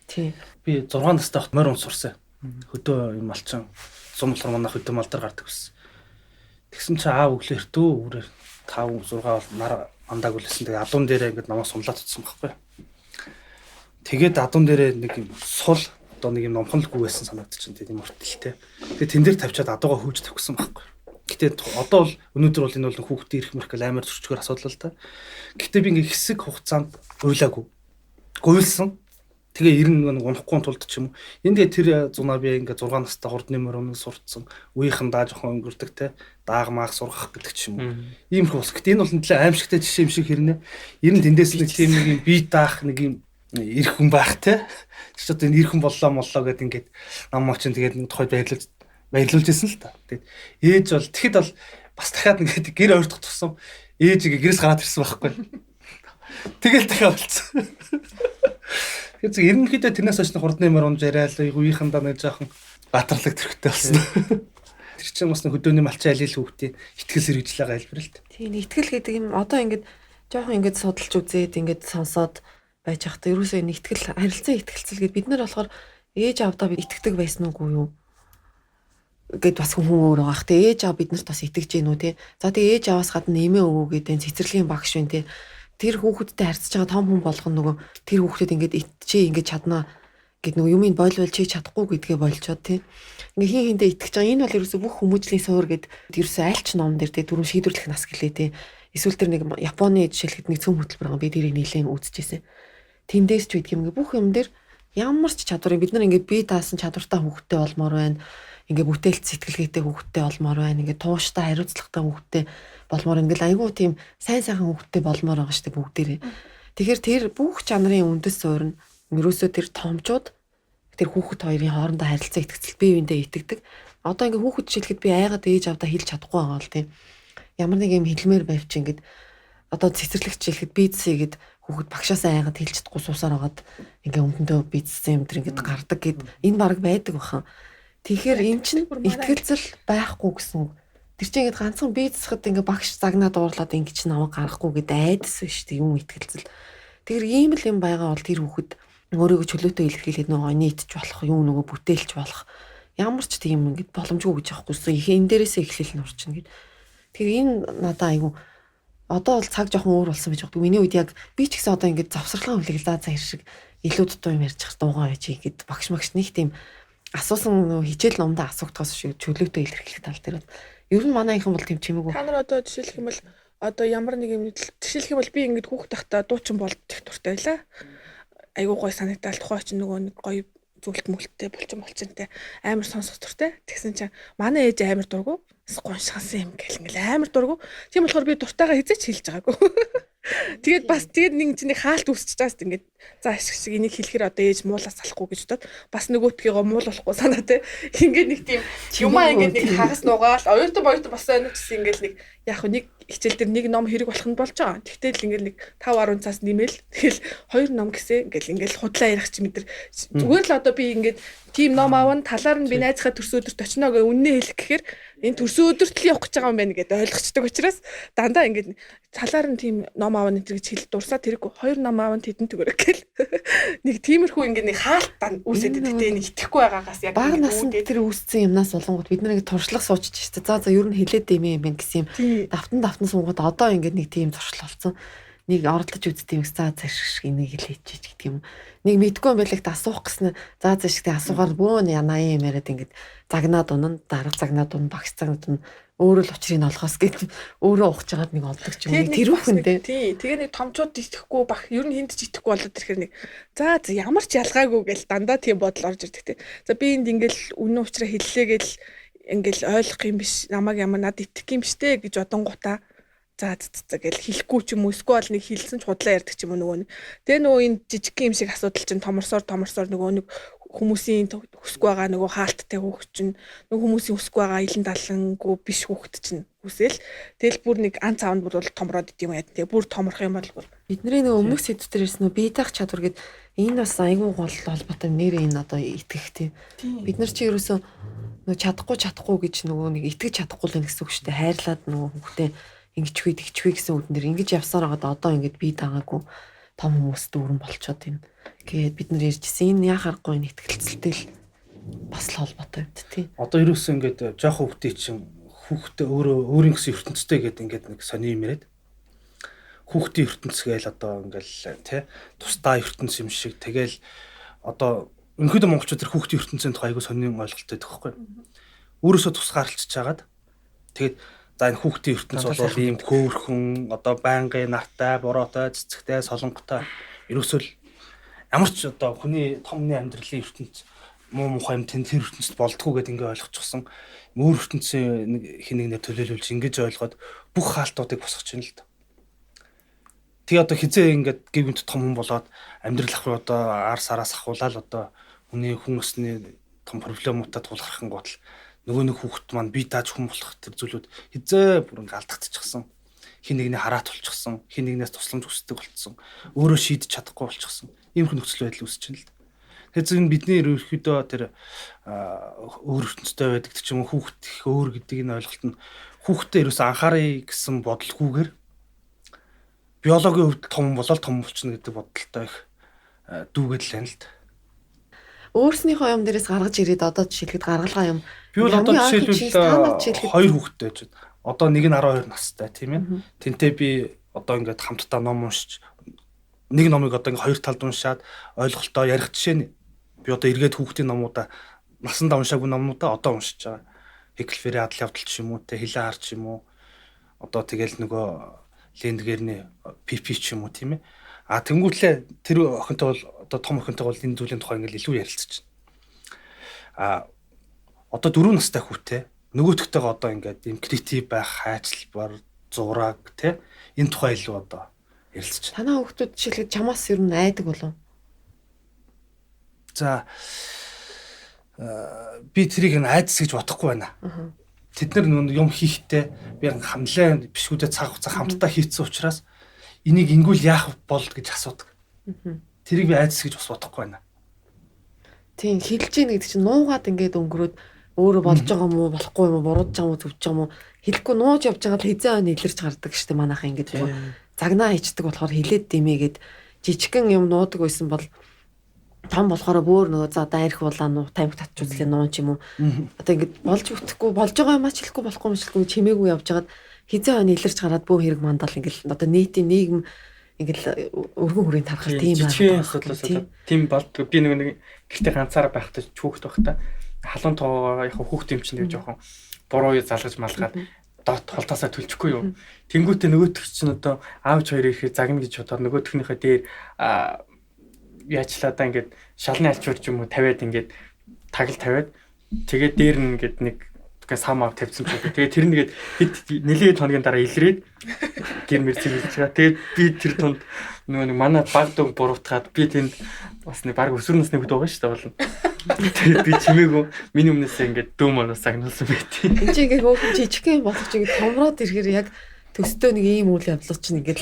Тийм. Би 6 настай хот морь унсурсан. Хөдөө юм алчин сум болохоор манай хөдөө малдар гардаг байсан. Тэгсэн чи аав өглөө эртөө үрээр 5 6 бол нар андааг үлээсэн. Тэгээ адуун дээрээ ингээд намайг сунлаад утсан байхгүй. Тэгээд адуун дээрээ нэг юм сул одоо нэг юм номхонлгүй байсан санагдчихэв тийм хүртэлтэй. Тэгээд тэн дээр тавьчаад адуугаа хөөж тавьсан байхгүй. Гэтэ одоо бол өнөөдөр бол энэ бол хүүхдээ ирэх мэрхэл амар зөрчгөр асуудал л да. Гэтэ би ингээ хэсэг хугацаанд уйлаагүй. Гуйлсан. Тэгээ 90 унахгүй тулд ч юм уу. Энд тэгээ тэр зунаа би ингээ 6 настай хурдны мөрөнд сурцсан. Үеийнхэн даа жоохон өнгөрдөг те. Даагмаах сургах гэдэг ч юм уу. Иймэрхүү ус. Гэтэ энэ бол нэлээ аимшигтай жишээ юм шиг хэрнэ. Ер нь тэндээс нэг тийм нэг юм бие даах нэг юм ирэх хүн байх те. Чи одоо энэ ирэх хүн боллоо гэд ингээд нам чинь тэгээд нэг тухайд баярлуулж ирсэн л та. Тэгээд ээж бол тэгэхэд бол бас дахиад ингээд гэр ойртох тусам ээжигээ гэрээс гараад ирсэн байхгүй. Тэгэл дахиад болцсон. Тэгээд ерөнхийдөө тэрнээс хойш хурдны мөр унж яриад үеийнхэндээ нэг жоохон батралаг төрхтэй болсон. Тэр чинь бас нэг хөдөөний малчин алил хүүхдийн ихтгэл сэргийлэл байгаа хэлбэр л та. Тийм ихтгэл гэдэг юм одоо ингээд жоохон ингээд судалж үзээд ингээд сонсоод байж хахта ерөөсөө энэ ихтгэл харилцан ихтгэлцэл гэд бид нар болохоор ээж аавдаа бид итгэдэг байсан уугүй юу гэд бас хүн өөр байгаа. Тэ ээж аав биднэрт бас итгэж гинүү те. За тэгээ ээж ааваас гадна нэмээ өвөө гэдэг цэцэрлэгийн багш байна те. Тэр хүүхэдтэй харьцаж байгаа том хүн болгоно нөгөө тэр хүүхдэд ингээд чи ингээд чаднаа гэд нөгөө юмыг бойлвол чи чадахгүй гэдгээ болчоод те. Ингээ хин хиндэ итгэж байгаа. Энэ бол ерөөсөө бүх хүмүүжлийн суур гэд ерөөсөө айлч ном дээр те дөрөв шийдвэрлэх нас гэлээ те. Эсвэл тэр нэг Японы жишээлхэд нэг цөм хөтөлбөр байгаа. Би тэрийг нэлээд үзчихсэн. Тэндээс ч үдг юм ингээ бүх юм дээр ямар ч чадварыг бид нар ингээ бие даасан чадвартай хүүхдтэй болмоор байна. Ингээ бүтээлт сэтгэлгээтэй хүүхдтэй болмоор байна. Ингээ тууштай хариуцлагатай хүүхдтэй болмоор ингээл айгүй тийм сайн сайхан хүүхдтэй болмоор байгаа штеп бүгдээрээ. Тэгэхээр тэр бүх чанарын үндэс суурь нь ерөөсөө тэр томчууд тэр хүүхэд хоёрын хоорондоо харилцаа итгэцэл бие биендээ итгэдэг. Одоо ингээ хүүхэд жишээлхэд би айгаад ээж авдаа хэлж чадахгүй байгаа бол тийм ямар нэг юм хэлмээр байвч ингээд одоо цэцэрлэгч жишээлхэд бицсэгээд хүүхэд багшаасаа айгаад хэлж чадахгүй суусаар хагаад ингээ өмдөндөө бицсэн юм тэр ингээд гардаг гэд энэ баг байдаг бахан. Тэгэхээр эн чинь итгэлцэл байхгүй гэсэн үг. Тэр чинь ингээд ганцхан бицсэхэд ингээ багш загнаад уурлаад ингээ чинь намайг гаргахгүй гэд айдсан шүү дээ юм итгэлцэл. Тэгэхээр ийм л юм байгаа бол тэр хүүхэд өөрийгөө чөлөөтэй илэрхийлээд нөгөө нийтж болох юм нөгөө бүтээлч болох ямар ч тийм ингээд боломжгүй гэж аахгүй их энэ дээрээсээ эхлэл нь урчин гэд. Тэгэхээр энэ надаа айгу одоо бол цаг жоохон өөр болсон байж байгаа. Миний үед яг би ч гэсэн одоо ингээд завсарлага хүлээл за цаа шиг илүү дутуу юм ярьж хах дуугаа байж гэд багш магш нэг тийм асуусан хичээл номдоо асуугдахаас шиг чөлөөтэй илэрхийлэх тал дээр ер нь манайхан бол тийм чимээгүй. Та нар одоо жишээлх юм бол одоо ямар нэг юм жишээлх юм бол би ингээд хүүхд тахта дуучин болд их дуртай байлаа. Айгуу гой санагдал тухай ч нөгөө нэг гой зүйлт мөлттэй булчинтэй амар сонсох дуртай. Тэгсэн чинь манай ээж амар дургу гоншгасан юм гэл ингээл амар дургу. Тийм болохоор би дуртайгаа хизээч хэлж байгаагүй. Тэгээд бас тэгээд нэг чинь хаалт үсчихэж байгаас ингээд за ашиг энийг хэлэхээр одоо ээж муулаас салахгүй гэж бодоод бас нөгөөтгийгөө муулахгүй санаа те. Ингээд нэг тийм юмаа ингээд нэг хагас нугаал оюутан бас байна гэсэн ингээд нэг яг нэг хичээл дээр нэг ном хэрэг болох нь болж байгаа. Тэгтэл ингээд нэг 5-10 цаас нэмэл тэгэл 2 ном гэсэн ингээд худлаа ярих чи мэдэр зүгээр л одоо би ингээд тийм ном аавн талаар нь би найзхаа төрсөн өдөрт очино гэ үннээ хэлэх гэхээр энэ төрсөн өдөрт л явах гэж байгаа юм байна гэдээ ойлгочдөг учраас дандаа ингээд талаар нь тийм ном аавн энэ гэж хэл дурсаа тэрэг 2 ном аавн тэдэн төгөрөг гэл нэг тиймэрхүү ингээд нэг хаалтаа үүсэт өгдөө нэг итгэхгүй байгаагаас яг баг насанд тэр үүссэн юмнаас болонгууд бид нарыг туршлах суучиж штэ за ер нь хэлээд юм байна гэсэн юм давтан суугаад одоо ингээд нэг тийм туршил болсон нэг оролдож үзтiim за зашиг энийг хэлээч гэдэг юм нэг мэдгүй юм байлагт асуух гэсэн за зашигтэй асуугаар бөөн янаа юм яриад ингээд загнаад унана дарга загнаад унана багш загнаад унана өөрөө л учрыг олохоос гэдэг өөрөө ухаж байгаад нэг олдог ч юм тэр үхэндээ тий тэгээ нэг томчууд итгэхгүй бах ер нь хүнд ч итгэхгүй болоод ирэхээр нэг за ямар ч ялгаагүй гэл дандаа тийм бодол орж ирдэг тий за би энд ингээл үнэн учраа хэллээ гэл ингээл ойлгох юм биш намайг ямар над итгэх юм штэ гэж бодонгуудаа за гэл хэлэхгүй ч юм уу эсвэл нэг хэлсэн ч худлаа ярьдаг ч юм уу нөгөө нэг тэгээ нөгөө энэ жижиг юм шиг асуудал чинь томорсоор нөгөө нэг хүмүүсийн хүсэх байгаа нөгөө хаалттай хүүхд чинь нөгөө хүмүүсийн хүсэх байгаа илэн далангүй биш хүүхд чинь үсэл тэгэл бүр нэг ан цаавнд бүр бол томроод идэм яа тэгээ бүр томрох юм бол бидний нөгөө өмнөх сэдвээр ирсэн нөгөө бие даах чадвар гэд энэ бас айгүй гол холбоотой нэр энэ одоо итгэх тийм бид нар чи ерөөсөө нөгөө чадахгүй гэж нөгөө нэг итгэж чадахгүй л гэсэн үг шүү дээ хайрлаад нөгөө хүүхдээ ингэчгүй гэсэн үгэн дээр ингэж явсаар байгаа одоо ингэж бие даагаагүй том хүмүүс дүүрэн болцоод байна. Тэгээд бид нар ярьжсэн энэ яхахгүй энэ ихтгэлцэлтэй л бас л холбоотой байд тий. Одоо ерөөсөө ингээд жоохон хүүхдээ чинь хүүхдээ өөрийн гэсэн ертөнцтэй гэдэг ингээд нэг сони юм яриад. Хүүхдийн ертөнц гээл одоо ингээл тий тусдаа ертөнц юм шиг тэгэл одоо өнөөдөр монголчууд тэр хүүхдийн ертөнцийн тухай айгуу сонин ойлголттой байдаг байхгүй. Өөрөөсөө тусгаарлцж чагаад тэгээд за энэ хүүхдийн ертөнц бол ийм хөөрхөн одоо байнгын нартай, бороотой, цэцэгтэй, солонготой ерөөсөө ямар ч одоо хүний томны амьдралын ертөнц муу мухай юм тэр ертөнцид болдгоо гэдээ ингээ ойлгочихсон. Өөр ертөнцийн нэг хин нэг нэр төлөөлүүлж ингэж ойлгоод бүх хаалтуудыг босгож байна л да. Тэгээ одоо хизээ ингээд гівэнт том хүн болоод амьдрал ахгүй одоо ар сараас ахуулаад одоо хүний хүн өсний том проблемуудад тулгархан гутал нөгөө нэг хүүхэд маань бие дааж хүн болох тэр зүйлүүд хизээ бүр ингээд алдагдчихсан. Хин нэгний хараат болчихсон, хин нэгнээс тусламж хүсдэг болчихсон, өөрөө шийдэж чадахгүй болчихсон. Иймэрхүү нөхцөл байдал үүсэж байна л да. Тэгэхээр бидний ерөөхдөө тэр өөр ертөнцтэй байдаг ч юм уу хүүхэд их өөр гэдгийг нь ойлголт нь хүүхдээ ерөөсөө анхаарай гэсэн бодлогүйгээр биологийн хувьд том болол том болчихно гэдэг бодолтой их дүүгээд л байна л да. Өөрснийхөө юм дээрээс гаргаж ирээд одоо жишээлхэд гаргалгаа юм. Би бол одоо жишээлбэл 2 хүүхэдтэй байж байна. Одоо нэг нь 12 настай тийм ээ. Тэнтэй би одоо ингээд хамтдаа ном уншиж нэг номыг одоо ингээд 2 талд уншаад ойлголтоо ярих жишээ нь би одоо эргээд хүүхдийн номуудаа насандаа уншаагүй номнуудаа одоо уншиж байгаа. Хеклфери адал явдал ч юм уу те хилээ хар ч юм уу одоо тэгэл нөгөө Лендгерний PP ч юм уу тийм ээ. А тэнгуүтлээ тэр охинтой бол одоо том охинтой бол энэ зүйлийн тухай ингээд илүү ярилцаж байна. А одоо 4 настай хүүтэй нөгөөдөгтэйгээ одоо ингээд юм креатив байх, хайчлбар, зураг тий энэ тухай илүү одоо ярилцаж байна. Танаа хүүхдүүд жишээлхэд чамаас ер нь айдаг болов? За би тэрийг нь айдас гэж бодохгүй байна. Тэд нар юм хийхдээ би хамлаа бишгүүдээ цаг хугацаа хамтдаа хийцэн учраас энийг ингүүл яах бол гэж асуудаг. Тэрийг би айдас гэж бас бодохгүй байна. Тийм хэлж ийн гэдэг чинь нуугаад ингээд өнгөрөөд өөрөө болж байгаа юм уу, болохгүй юм уу, буруудж байгаа юм уу, зөвж байгаа юм уу хэлэхгүй нууж явж байгаа л хизээ өн илэрч гардаг штеп манайхаа ингээд загнаа хийчдэг болохоор хилээд димээгээд жижигхэн юм нуудаг байсан бол том болохоор бөөр нөгөө за одоо арх улаан нуу тамхи татчуулсан нуун ч юм уу одоо ингээд болж өгөхгүй болж байгаа юм ач хэлэхгүй болохгүй юм шилгүй чимээгүй явж хагаад хизээ өн илэрч гараад бөө хэрэг мандал ингээд одоо нийтийн нийгэм ингээд өргөн хүрээнд тархал тийм жижигхэн асуудлаас тийм болдгоо би нэг гэртээ ганцаараа байхдаа хүүхэд байхдаа халуун тоогоо яг хүүхд юм чинь нэг жоохон буруу залгаж малгаад дот холтоосаа төлчихгүй юу. Тэнгүүтээ нөгөөтг чинь одоо аавч хоёр ирэхээр загна гэж бодоод нөгөөтгнийхээ дээр яачлаа да ингээд шалны альчуур ч юм уу тавиад ингээд тагл тавиад тэгээд дээр нь ингээд нэг сам ав тавьсан ч үгүй. Тэгээд тэр нэгээд хэд нэлээд хоногийн дараа илрээд гэр мэр цэвэрлж байгаа. Тэгээд би тэр тунд нөгөө нэг манай баг дөг буруутгаад би тэнд бас нэг баг өсвөр насны хүүхэд байгаа шүү дээ болно. Тэгээд би чимээгүй миний өмнөөсөө ингээд дөөм оноос агнуулсан байт. Энд чинь ингээд хөөхөн жижигхэн болгож ингээд томроод ирэхээр яг төстөө нэг ийм үйл явдал чинь ингээд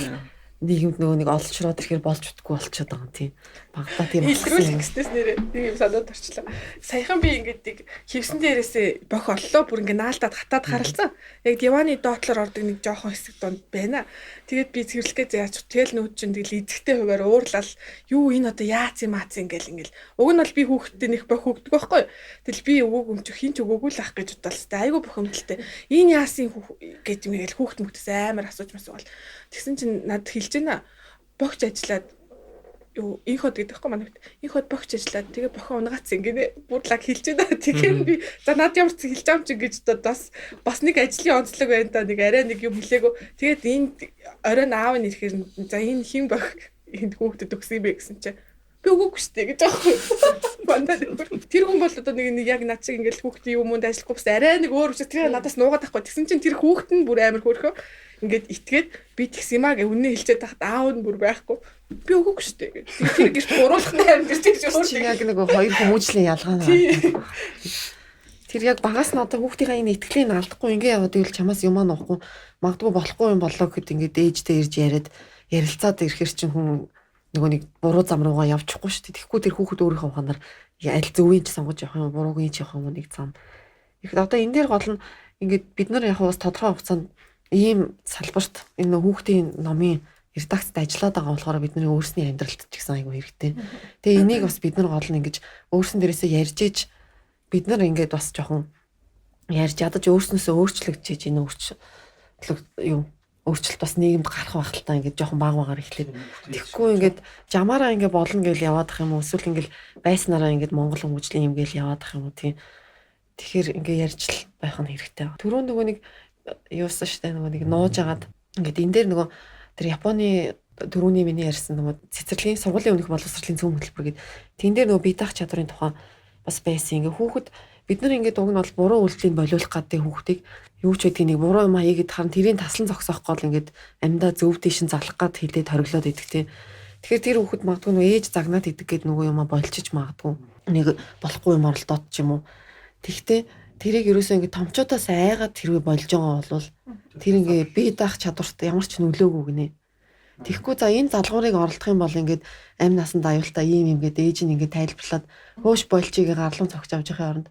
нийгэмд нөгөө нэг олчроод ирэхээр болж утгүй болчиход байгаа юм тийм. Багтаа тийм илрүүлэх гэснээс нэрээ нэг юм санаад орчлоо. Саяхан би ингээд нэг хевсэн дээрээсээ бох оллоо бүр ингээд наалтаад хатаад харалцсан. Яг диваны доотлоор ордог нэг жоохон хэсэг донд байна. Тэгээд би цэвэрлэгээ заяач тэгэл нүүд чинь тэгэл эзэгтэй хуваар уурлал юу энэ одоо яац юм аац ингээл уг нь бол би хүүхдтэй нэг бох хүүгдэг байхгүй. Тэгэл би өвөөг өмч хин ч өвөөгүй л ах гэж бодолстой. Айгу бохомдолтой. Энэ яасын гэж юм ингээл хүүхд мөхтөөс амар асууж масуувал. Тэгсэн чинь над хэлж байна. Богч ажиллаад юу инход гэдэг хэвгүй манайд инход богч ажиллаад тэгээ бохоо унгац ингээд бүрлаг хэлж байна. Тэгэхээр би за над ямар ч хэлж байгаа юм чи гэж бас нэг ажлын онцлог байна да нэг арай нэг юм хэлээгөө тэгээд энд оройн аав нь ирэхээр за энэ хин бох энд хүүхдэд өгсөн юм бэ гэсэн чи би үгүйгүй штэ гэж аахгүй. Тэр хүн бол одоо нэг яг над шиг ингээд хүүхдийн юмд ажиллахгүй бас арай нэг өөр учраас тэр надаас нуугаад ахгүй. Тэгсэн чинь тэр хүүхд нь бүр амар хөөрхөө ингээд итгээд би тэгс юмаа гэ үнэ хэлчихэд тахад аав нь бүр байхгүй. Би үгүйгүй штэ гэж. Тэр гэж буруулах тайм гэж өөр чинь яг нэг хоёр хүмүүжлийн ялгаа наа. Тэр яг багаас нь одоо хүүхдийнхээ энэ итгэлийг алдахгүй ингээ яваад ивэл чамаас юмаа нуухгүй магадгүй болохгүй юм болоо гэхэд ингээд ээжтэй ирж яриад ярилцаад ирэхэр чинь хүн нөгөө нэг буруу зам руугаа явчихгүй шүү дээ. Тэгэхгүй тэр хүүхэд өөрийнхөө ухаанаар аль зөвийн ч сонгож явах юм буруугийн ч явах юм нэг зам. Ихэд одоо энэ дээр гол нь ингээд бид нар яг бас тодорхой хугацаанд ийм салбарт энэ хүүхдийн номын редакцид ажиллаад байгаа болохоор бидний өөрсний амьдралд ч гэсэн айгүй хэрэгтэй. Тэгээ энийг бас бид нар гол нь ингэж өөрсөн дээрээсээ ярьж иж бид нар ингээд бас жоохон ярьж ядаж өөрснөөсөө өөрчлөгдөж ийн өөрчлөлт бас нийгэмд гарах байх л та ингээд жоохон багаар эхлээд тэгэхгүй ингээд жамаараа ингээд болно гэж яваад ах юм уу эсвэл ингээд байснараа ингээд Монгол хүмүүжлийн юм гээл яваад ах юм уу тийм тэгэхээр ингээд ярьж л байх нь хэрэгтэй. Түрүүн нөгөө нэг юусан штэ нөгөө нэг нууж агаад ингээд энэ дээр нөгөө тэр Японы түрүүний миний ярьсан нөгөө цэцэрлэгийн сургуулийн өмнөх боловсролын зөв хөтөлбөр гэдэг тэн дээр нөгөө бие даах чадварын тухай бас байсан. Ингээд хүүхэд бид нар ингээд уг нь бол буруу үйлдэлийг болиулах гэдэг хүүхдийг юу ч гэдгийг нэг буруу юм хийгээд харин тэрийн таслан зогсоох гол ингээд амьдаа зөв дэшин залах гад хилээд хориглоод идэх тийм. Тэгэхээр тэр хүүхэд магадгүй нөгөө ээж загнаад идэх гээд нөгөө юма болчиж магадгүй нэг болохгүй юм оролдоод ч юм уу. Тэгтээ тэрийг ерөөсөө ингээд томчуудаас айгаад тэрвээ болж байгаа бол тэр ингээд бие даах чадварт ямар ч нөлөөгүй гинэ. Тэгэхгүй за энэ залгуурыг оролдох юм бол ингээд амь насанд аюултай ийм юм гээд ээж нь ингээд тайлбарлаад хөөш болчийг гарлуун цогч авч явахын оронд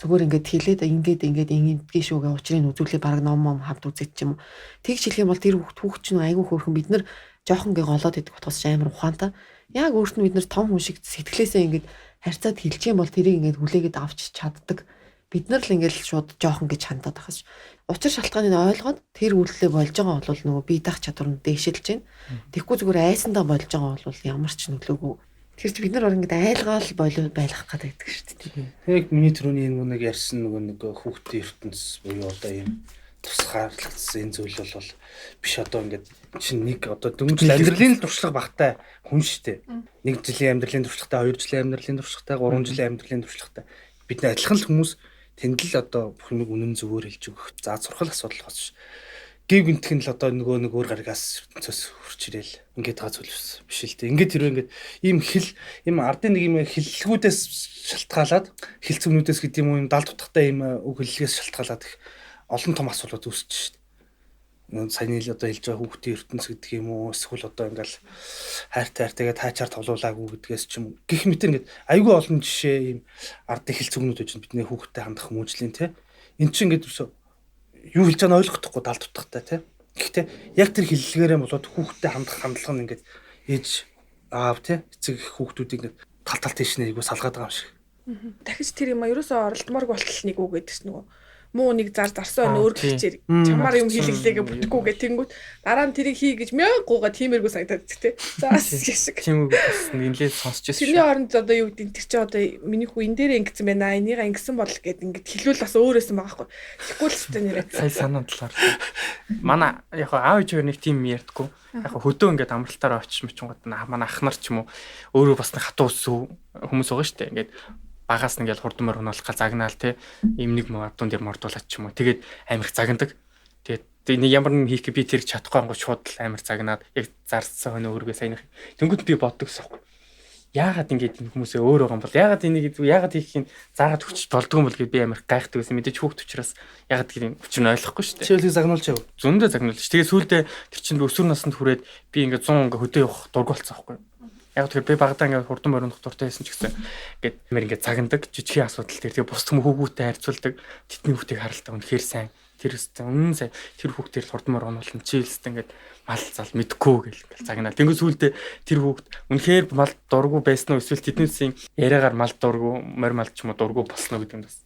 зүгээр ингээд хэлээд ингээд ингэдгийн шүүгээ учрыг үзүүлээ баг ном хавд үзэж ч юм уу. Тэгж хэлэх юм бол тэр хүүхд чинь айгүй хөөрхөн бид нар жоохон гээ голоод идэх утгаас амар ухаантай. Яг өөрт нь бид нар том хүн шиг сэтгэлээсээ ингээд харьцаад хэлж юм бол тэрийг ингээд хүлээгээд авч чаддаг. Бид нар л ингээд шууд жоохон гэж хандаад ахаш. Учир шалтгааныг ойлгоод тэр үйлдэлээ болж байгаа бол нөгөө бие даах чадвар нь дээшилж байна. Тэгэхгүй зүгээр айсандаа болж байгаа бол ямар ч нөлөөгүй. Тэр чинь бид нар ингээд айлгаал болоод байлгах гэдэг шүү дээ. Яг миний түрүүний энэ нэг ярьсан нэг хүүхдийн ертөнц буюу одоо ийм тусгаарлагдсан энэ зүйл бол биш одоо ингээд чинь нэг одоо дөнгөж амьдралын туршлага багтай хүн шүү дээ. 1 жилийн амьдралын туршлагатай, 2 жилийн амьдралын туршлагатай, 3 жилийн амьдралын туршлагатай. Бид нэ адилхан л хүмүүс тэндэл одоо бүх юмыг үнэн зөвөөр хэлж өгөх. За сурхал асуудал гоц. Гів гинтхэн л одоо нөгөө нэг өөр гаргаас ертөнцөөс хурч ирээл ингээд байгаа зүйл биш л дээ. Ингээд тэрөө ингээд ийм хэл ийм ардын нэг юм хэллэгүүдээс шалтгаалаад хэл зүйнүүдээс гэдэг юм уу юм далд утгатай ийм үг хэллэгээс шалтгаалаад их олон том асуудлууд үүсэж шүү дээ. Саяны л одоо хэлж байгаа хүүхдийн ертөнц гэдэг юм уу эсвэл одоо ингээл хайртайгаа таачаар тоглоулаагүй гэдгээс ч юм гэх мэт ингээд айгүй олон жишээ ийм ардын хэл зүйнүүд гэж бидний хүүхдтэй хандах хүмүүжлийн те эн чинь ингээд юу хэлж байгааг ойлгохдохгүй далд утгатай те. Гэхдээ яг тэр хэллэгээрээ болоод хүүхдтэй хандах хандлага нь ингээд ээж аав те эцэг хүүхдүүдийг ингээд тал тийш нэрийгөө салгаад байгаа юм шиг. Дахиж тэр юм а ерөөсөө оролдмоор болтол нэг үг гэдэгс нөгөө муу нэг зарсан өөр хэлчээр чамаар юм хэлэглээгээ бүтэхгүй гэх тэнгүүд дараа нь тэрийг хий гэж мяггуугаа тиймэргүй санагдаад тэ. За шиг. Тийм үг бас нэлээд сонсч байсан. Тэрний оронд одоо юу гэдэг тэр чи одоо миний хүү энэ дээр ингэсэн байна. Энийга ингэсэн бол гэд ингээд хэлвэл бас өөрөөсөн байгаа хгүй. Тэгэхгүй л ч нэрээ. Сая санаа талаар. Манай яг аав ээжээр нэг тийм ярьдаггүй. Яг хөдөө ингээд амралтаараа очиж мчингод манай ах нар ч юм уу өөрөө бас нэг хатуу өссөн хүмүүс байгаа шүү дээ. Ингээд багаас нь ингээл хурдмаар хөнөөлөх гал загнаал те ийм нэг модон дээр мордуулаад ч юм уу тэгээд амирх загнадаг. Тэгээд нэг ямар нэг хийх гэ би тэрийг чадахгүй ангууд шууд л амир загнаад яг зарцсан хөнөө өргөө сайнх. Тэнгүүд би боддог сахгүй. Яагаад ингэж энэ хүмүүсээ өөр байгаа юм бол яагаад энийг яагаад хийхийг заагаад өчч болдгоо юм бол гэж би амир гайхдаг гэсэн мэдээж хүүхд учраас яагаад гэдэг учир нь ойлгохгүй шүү дээ. Чийлийг загнуулж яв. Зөндөө загнуулж. Тэгээд сүүлдээ тэр чинь өсвөр наснд хүрээд би ингээд 100 ингээд хөдөө явах дург болсон байхгүй. Яг тэр би багадаа ингээд хурдан морин доктортой байсан ч гэсэн ингээд мэр ингээд загнадаг жижигхэн асуудал дээр тэгээ бус хүмүүхүүгүүтэй харьцуулдаг тэдний хүүхдийг харалтаа үнэхээр сайн тэр өстө үнэн сайн тэр хүүхдээр хурдан морин болон чийлстэй ингээд мал зал мэдгүй гэл ингээд загнаа. Тэнгүү сүулдэ тэр хүүхд үнэхээр мал дургу байсан уу эсвэл тэднээсийн яриагаар мал дургу морь мал ч юм уу дургу болсон уу гэдэг нь бас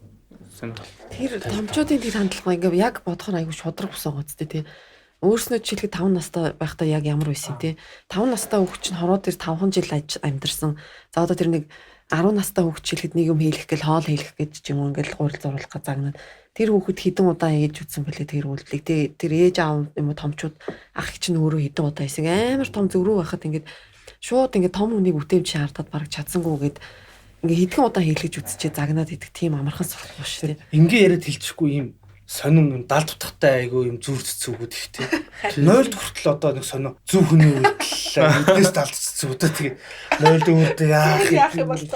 сонир. Тэр томчуудын тэр хандлага ингээд яг бодохоор айгүй шудраг босоо гоцтой тий. Өөрснөө жишээлбэл 5 настай байхдаа яг ямар байсан те 5 настай хүүхд чинь хороо дээр 5 жил амьдарсан. За одоо тэр нэг 10 настай хүүхд жишээлбэл нэг юм хийлэх гэл хоол хийлэх гэж ч юм уу ингээл гурил зуруулах гэж загнаад тэр хүүхэд хідэн удаа ээж үтсэн бэлээ тэр үйлдэлийг тэр ээж аав юм уу томчууд ах их чинь өөрөө хідэн удаа хийсэн амар том зөрүү байхад ингээд шууд ингээд том хүнийг үтэмж шаардаад бараг чадсангүйгээд ингээд хідэн удаа хийлгэж үтсчээ загнаад идэх тийм амархан сурах шүү дээ. Ингээ яриад хэлчихгүй юм сонин юм далд утгатай айгүй юм зүр цэцүүгүүд ихтэй. 0-д хүртэл одоо нэг сонио зөв хүний үйлдэл эднээс далд цэцүүд тэгээ 0-д үрдээ яах юм бол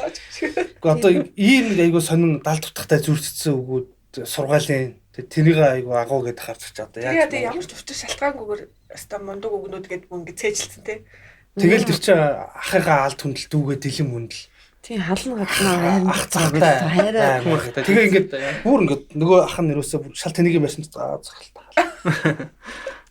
одоо ийм нэг айгүй сонин далд утгатай зүр цэцүүгүүд сургаалын тэрийг айгүй агуу гэдээ харж одоо яа. Тэгээ ямар ч учир шалтгаангүйгээр өста мундаг өгнүүд гэдэг мөнгө цээжилсэн те. Тэгэл тэр чинь ахыгаа алд хүндэл дүүгээ дэлэн хүндэл тийм хална гаднаа ах цагтай хайраа хүмэрхтэй. Тэгээ ингээд бүр ингээд нөгөө ах нь нэрөөсөө шал тэнийг байсан цагтаа.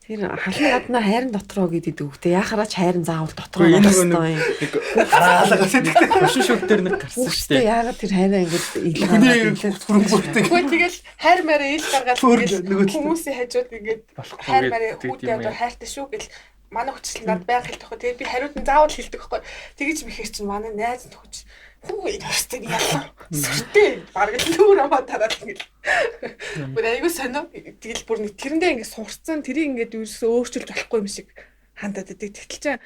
Тэр халны гадна хайрын дотроо гэдэг үгтэй яхаараа ч хайрын заавал дотроо Энэ байх нөгөө хэрэгтэй. нэг хараалгаа гэдэг. Хөшин шүт дээр нэг гарсан шүү Гэхдээ дээ. яагаад тэр хайраа ингэж Хүний хөрөнгөтэй. Үгүй тэгэл хайр маараа ил гаргаад Нөгөө тэгэл хүмүүсийн хажууд ингээд Болохгүй хайр маараа гэдэг хүүтэй юм одоо яа. хайртай шүү гэл манай хүчил надад байнга хэлдэг байхгүй. Тэгээд би хариуд нь заавал хэлдэг байхгүй. Тэгэж бихэр чинь манай найз нөхөж хүү энэ хэвчтэй ялаа. Сүртэй бараг л нүүр амаа тараад ингээл. Бүр айгуу сонио. Тэгэл бүр нэг тэрэндээ ингээд сурцсан тэрийг ингээд ерөөсөө өөрчилж болохгүй юм шиг хандаад идэг. Тэгтэл чинь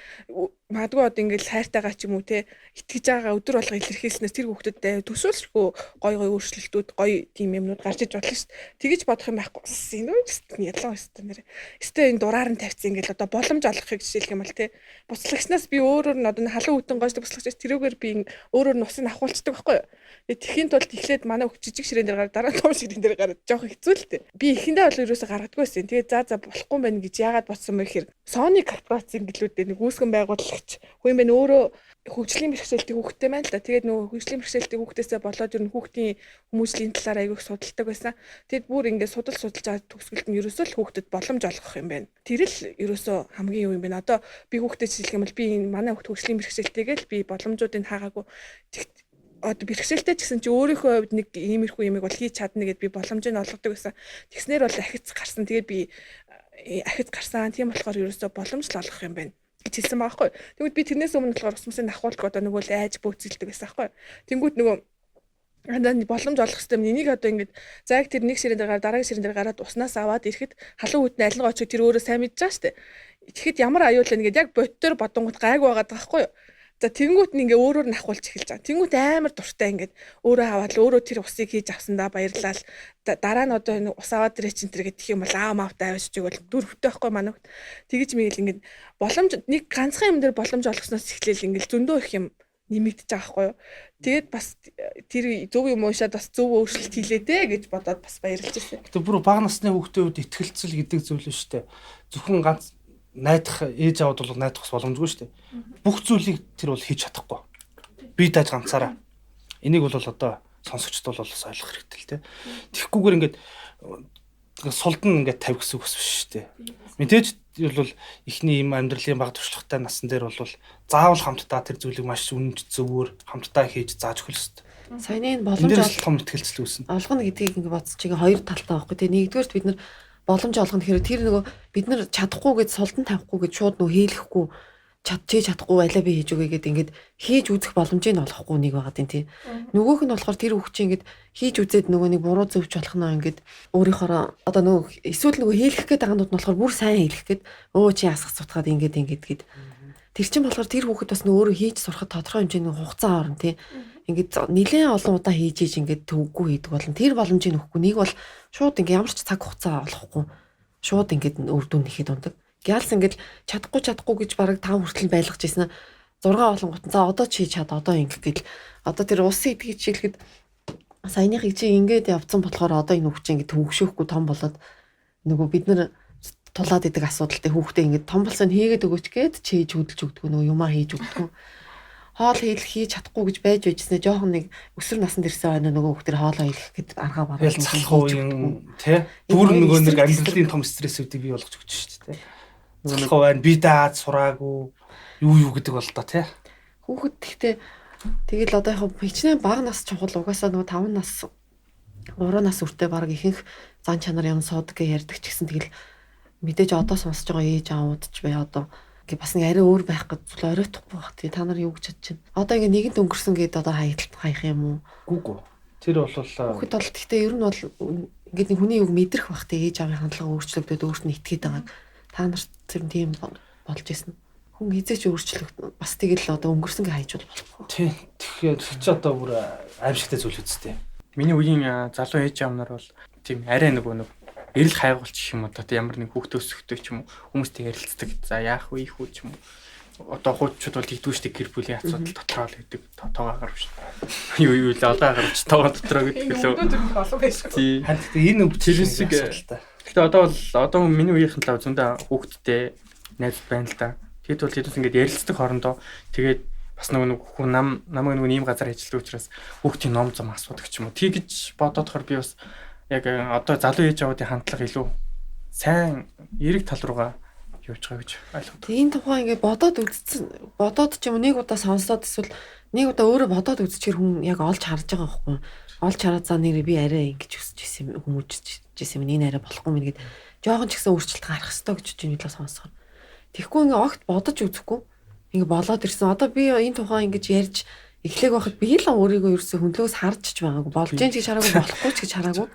магадгүй одоо ингээд хайртайгаа ч юм уу те итгэж байгаа өдөр болго илэрхийлснээр тэр хүүхдэд төсөөлшгүй гой өөрчлөлтүүд гой тийм юмнууд гарч иж бодлоо шүү дээ. Тэгэж бодох юм байхгүй. Энэ үстэй ялаа өстэй нэр. Өстэй энэ дураар нь тавьчихсан ингээд одоо боломж олгохыг жишээлх юм бол те. Буцлагчнаас би өөрөөр нь одоо халуун үтэн гойждаг буцлагчаас тэрүүгээр би өөрөөр нь усыг ахуулцдаг байхгүй юу? Тэхийн тулд эхлээд манай хөх жижиг ширээн дээр гараад дараа нь том ширээн дээр гараад жоох хэцүү л дээ. Би эхэндээ бол ерөөсө гаргадгүй байсан. Тэгээд за болохгүй байх гэж яагаад бодсон бэ гэхээр Sony корпорацийн гэлүүдээ нэг үүсгэн байгуулагч хүн бэ өөрөө хөгжлийн бэрхшээлтийн хүүхдтэй байна л да. Тэгээд нөгөө хөгжлийн бэрхшээлтийн хүүхдээсээ болоод ер нь хүүхдийн хүмүүжлийн талаар аягүй их судалдаг байсан. Тэгэд бүр ингээд судалж аваад төгсгөлд нь ерөөсөө л хүүхдэд боломж олгох юм байна. Тэр л ерөөсөө хамгийн юу юм бэ? Одоо би хүүхдэд хэлэх юм бол би энэ манай хүүхд хөгжлийн бэрхшээлтэйгээ л би боломжуудыг хаагаагүй одоо бэрхшээлтэй ч гэсэн чи өөрийнхөө хувьд нэг иймэрхүү юмыг бол хийж чадна гэд би боломжийг олгодог байсан. Тэгснээр бол ахиц гарсан. Тэгээд би ахиц гарсан. Тийм болохоор ерөөсөө боломж л олгох юм байна гэж хэлсэн байгаа хгүй. Тэгвэл би тэрнээс өмнө болохоор усмсын ахуулдаг одоо нөгөө л айж бөөцөлдөг байсан хгүй. Тэнгүүд нөгөө андаа боломж олох систем энийг одоо ингэж зааг тэр нэг ширээн дээр гараад дараагийн ширээн дээр гараад уснаас аваад ирэхэд халуун үтний аль нэг очоо тэр өөрөө сайн мэдж байгаа штэ. Тэгэхэд ямар аюулаа нэгэд яг бодтоор бодонгууд гайг байгаа даахгүй юу. За тэнгүүт нь ингээ өөрөөр нь ахуулж эхэлж байгаа. Тэнгүүт амар дуртай ингээд өөрөө аваад өөрөө тэр усыг хийж авсандаа баярлал. Дараа нь одоо энэ ус аваад ирээ чин тэр гэх юм бол аав маавтай авчиж игэл дөрөвтэй байхгүй манайд. Тэгэж мэгэл ингээд боломж нэг ганцхан юм дээр боломж олгосноос эхлээл ингээд зөндөө их юм нэмэгдэж байгаа байхгүй юу. Тэгээд бас тэр зөв юм уушаад бас зөв өөрчлөлт хийлээ гэж бодоод бас баярлж ирсэн. Гэтэ бүр бага насны хүүхдүүд итгэлцэл гэдэг зүйл нь шүү дээ. Зөвхөн ганц найдах ээж аваад бол найдах боломжгүй шүү дээ. Бүх зүйлийг тэр бол хийж чадахгүй. Би тааж ганцаараа. Энийг бол одоо сонсогчд бол бас ойлгох хэрэгтэй л те. Тэгэхгүйгээр ингээд сулдан ингээд тавь гэсэн үг биш шүү дээ. Мэдээж бол ихний юм амьдралын бага туршлагатай насн дээр бол заавал хамтдаа тэр зүйлийг маш үнэнч зөвөр хамтдаа хийж зааж өгөх ёстой. Саяны энэ Боломж боломж том итгэлцэл үүснэ. олгоно гэдгийг ингээд бодсож байгаа хоёр талтай байхгүй тийм нэгдүгээрт бид нар боломж олгоно гэхээр тэр нөгөө бид нар чадахгүй гэж сулдан тавихгүй гэж шууд нөгөө хийлэхгүй чадахгүй алаа би хийж өгье гэдэг ингээд хийж үзэх боломжийг олохгүй нэг байгаа тийм нөгөөх нь болохоор тэр хүүхд чинь ингээд хийж үзээд нөгөө нэг буруу зөвч болох нь ингээд өөрийнхөө одоо нөгөө эсвэл нөгөө хийлгэх гээд байгаа нь болохоор бүр сайн хийлгэх гээд өө чи асах сутгаад ингээд гэд тэр чинь болохоор тэр хүүхэд бас нөгөө өөрөө хийж сурахад тодорхой хэмжээний хугацаа орно тийм ингээд нэлээд олон удаа хийж иж ингээд төвгүй хийдэг болон тэр боломжийг нөхгүй нэг бол шууд ингээд ямар ч цаг хугацаа олохгүй шууд ингээд үр дүн нэхэд ундаг. Гялс ингээд чадахгүй гэж бараг 5 хүртэл байлгаж ийсэн 6 болонгот за одоо чи чад одоо ингээд гэл одоо тэр усын идгийг чийлэхэд саяных чи ингээд явцсан болохоор одоо энэ хүүхд чинь ингээд төвөгшөөхгүй том болоод нөгөө бид нар тулаад идэг асуудалтай хүүхдээ ингээд том болсон хийгээд өгөөч гээд чи хийж хөдөлж өгдөг нөгөө юмаа хийж өгдөг. Хоол хийж чадахгүй гэж байж байжснаа жоохон нэг өсвөр наснд ирсэн байна нөгөө хүүхдэр хоолоо хийх гэдэг арга барал залах уу тий бүр нөгөө нэг амьдралын том стрессүүдийг бий болгож өгч шүү дээ. Залах байна би даад сураагүй юу гэдэг бол та тий. Хүүхэд гэхдээ тэгэл одоо яг хичнээн бага нас чухал угаасаа нөгөө 5 нас 3 нас үртэй баг ихэнх зан чанар юм суудаг гэж ярьдаг ч гэсэн тэгэл мэдээж одоо сонсож байгаа ээж аауд ч бай одоо гэ бас нэг арай өөр байх гэж зүйл оройтхгүй баг тий та нар юу гэж чадчих. Одоо ингээ нэгэнт өнгөрсөн гээд одоо хаях юм уу? Гүгүү. Тэр бол хүүхэд бол гэхдээ ер нь бол ингээд нэг хүний юг мэдрэх бах тий ээж аавын хандлага өөрчлөгдөд өөрт нь итгээд байгаа. Та нарт тэр тийм болж исэн. Хүн хизээч өөрчлөх бас тэгэл одоо өнгөрсөн гээ хайж болохгүй. Тий. Тэгэхээр чи одоо бүр аимшигтай зүйл үсттэй. Миний үеийн залуу ээж аав нар бол тийм арай нэг эрэл хайгуулч юм одоо ямар нэг хүүхдээ өсөхтэй ч юм уу хүмүүстэй ярилцдаг. За яах вэ их үү ч юм уу. Одоо хуучууд бол тэгдүү штэ гэр бүлийн асуудал дотроо л гэдэг тоогоо гарвч. Юу л одоо гарвч тоогоо дотроо гэдэг лөө. Өөдөө олон байсан. Тий. Харин энэ Челсиг гэхдээ одоо миний үеийнхэн л зөндөө хүүхдтэй найз байна л да. Тэгэд бол тэдээс ингээд ярилцдаг хоорондоо тэгээд бас нөгөө хүн намайг нөгөө ийм газар ажилладаг учраас хүүхдийн ном зам асуудаг ч юм уу. Тэгж бодоод хор би бас яг одоо залуу ээж аваадын хандлага илүү сайн эерэг тал руугаа явж байгаа гэж ойлгодог. Энэ тухай ингээд бодоод ч юм уу нэг удаа сонсоод эсвэл нэг удаа өөрөө бодоод үзчихэр хүн яг олж харж байгаа байхгүй. Олж хараад за нэр би арай ингэж өсөж исэн юм хүмүүжж исэн юм энэ арай болохгүй мэн гэд жоохон ч гэсэн өөрчлөлт гарах хэрэгтэй гэж чинь хэлээ сонсохоор. Тэгэхгүй ингээд огт бодож үзэхгүй. Ингээд болоод ирсэн. Одоо би энэ тухай ингэж ярьж эхлэх байхад би л өөрийгөө ерөөсө хөндлөөс харж ч байгаагүй. Болж гин ч гэж хараагүй, болохгүй ч гэж хараагүй.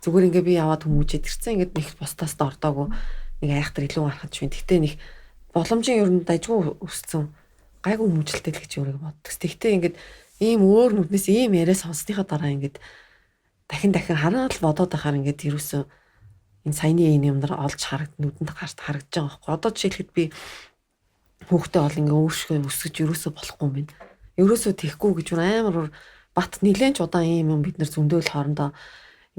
Зүгээр ингээд би яваад хүмүүжээд ирсэн. Ингээд нэг бусдаас дордоогүй. Нэг айхтар илүү гарахад швэн. Гэтэ нэг боломжийн ер нь дайггүй өссөн. Гайгүй хүмүүжлтэй л гэж өөрийгөө боддог. Тэгтээ ингээд ийм өөр нүднээс ийм яриа сонссныхаа дараа ингээд дахин хараад л бодоод байхаар ингээд ерөөсөө энэ саяны юмнаар олж нүдэнд гарт харагдаж байгаа байхгүй. Одоо жишээлхэд би хүүхдээ бол ингээ өөршгөө өсгөж ерөөсөө болохгүй юм байна. Ерөөсөө тэхгүй гэж амар бат нилээнч удаан юм бид нар зөндөөл хоорондоо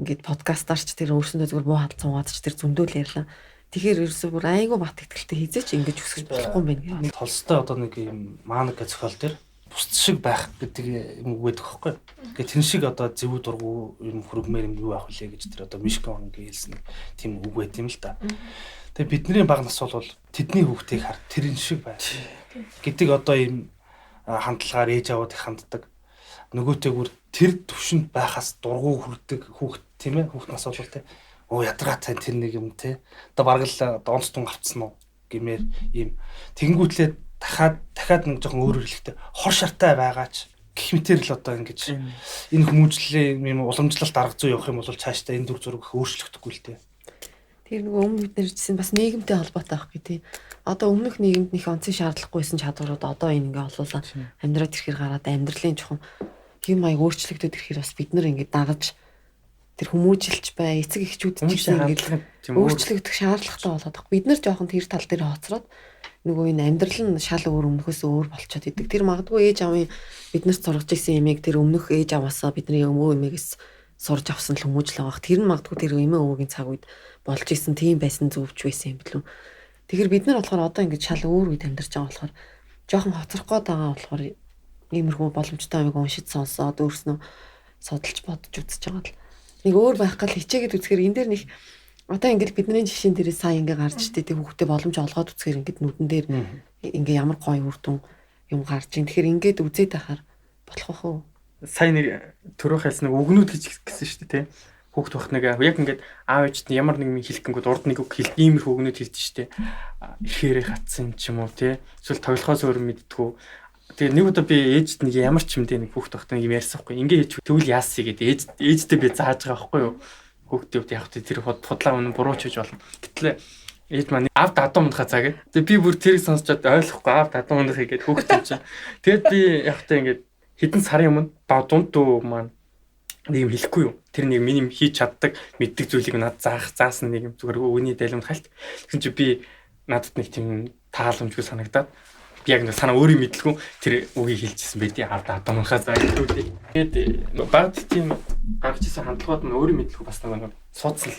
ингээд подкастаарч тэр өөрсөндөө зүгээр буу хадсан угаадч тэр зөндөөл ярьлаа. Тэгэхээр ерөөсөө бүр айгүй бат ихтэлтэй хизээч ингэж өсгөж болохгүй юм байна. Толстой одоо нэг юм маанаг гэх зохиол дээр бусд шиг байх гэдэг юм үгээд өгөхгүй. Тэгээ тэн шиг одоо зөв дургу юм хөргмээр юм юу авах вүлээ гэж тэр одоо Мишкон ингээ хэлсэн тийм үг байт юм л да. Тэгээ бидний баг нас бол тэдний хүүхдийг хар тэрэн шиг байна гэдэг одоо юм хандлагаар ээж аваад их ханддаг. Нөгөөтэйгүр тэр төвшөнд байхаас дургу хүрдэг хүүхд тийм ээ хүүхд нас бол те оо ядаргаатай тэр нэг юм те одоо бараг л донцтон авцсан уу гэмээр ийм тэнгүүтлээ дахиад нэг жоохон өөрөөр хэлэхдээ хор шартай байгаач гэх мэтэр л одоо ингэж энэ хүмүүжлийн юм уламжлалт арга зүй явах юм бол цаашдаа энэ дүр зураг өөрчлөгдөхгүй л те. Тэр нөгөө өмнө бид нэржсэн бас нийгэмтэй холбоотой байх гэдэг. Одоо өмнөх нийгэмд нэг онцгой шаардлагагүйсэн чадварууд одоо энэ ингээ олуулаад амьдраад ирэхээр гараад амьдралын жоохон хэм маяг өөрчлөгдөд ирэхээр бас бид нар ингээ дагаж тэр хүмүүжилж бай эцэг эхчүүд ч ингээ өөрчлөгдөх шаардлагатай болоод баг. Бид нар жоохон тэр тал дээр хоцроод нөгөө энэ амьдрал нь шал өөр өмнөхөөс өөр болчиход идэг. Тэр магадгүй ээж авын биднэрт сургаж ирсэн ямиг тэр өмнөх ээж аваасаа бидний өмөө эмээгээс сурж авсан л хүмүүжил байгаа. Тэр нь магадгүй тэр эмээ өвөгийн цаг үед болж исэн тийм байсан зөвч байсан юм билүү. Тэгэхээр бид нар болохоор одоо ингэж шал өөр үед амьдарч байгаа болохоор жоохон хоцрох гээд байгаа болохоор иймэрхүү боломжтой амиг уншиж сонсоод өөрснөө судалж бодож үзэж байгаа л нэг өөр байх гал хичээгээд үзэхээр энэ дээр нэг одоо ингэж бидний жишээн дээрээ сайн ингэ гарч ирдээ хүүхдээ боломж олгоод үзэхээр ингэж нүдэн дээр ингэ ямар гоё үр дүн юм гарч ин тэгэхээр ингэж үзээд байхаар болох бах уу. Сайн нэр төрөх хэлсэн өгнүүд гэж гисэн шүү дээ тий. Хүүхд бах нэг яг ингээд аав ээжд ямар нэг юм хэлэх гингүүд урд нэг үг хэл иймэрхүү өгнүүд хэлж штэ. Ихээр хатсан ч юм уу тий. Эсвэл тоглохоос өөр мэдтгүү. Тэгээ нэг удаа би ээжд нэг ямар ч юм дээ нэг хүүхд бахтай юм ярьсан хгүй. Ингээ тэгвэл яасыг гэдэг ээждээ би зааж байгаа хгүй юу. Хүүхдүүд яг тэр худлаа өмнө буруу ч хийж болно. Гэтэл ээж маань аав дадуу мунхаа цаа гэ. Тэгээ би бүр тэрийг сонсчод ойлгохгүй аав дадуу мунхаа гэдэг хүүхд чинь. Тэгээд би яг та ингээд хэдэн сарын өмнө дунд дүү маань нэг юм хэлэхгүй юу. Тэр нэг миний хийж чаддаг мэддэг зүйлийг надад заасан нэг юм зүгээр өвгний дайлмд хальт. Тэгсэн чи би надад нэг тийм тааламжгүй санагдаад би яг нэг санаа өөрийн мэдлгүй тэр үгийг хэлчихсэн байдیں۔ Аав дадуу мунхаа цаа гэдэг. Тэгээд баг тийм гарч исэн хандлагууд нь өөрийн мэдлгүй бас нэг суудсан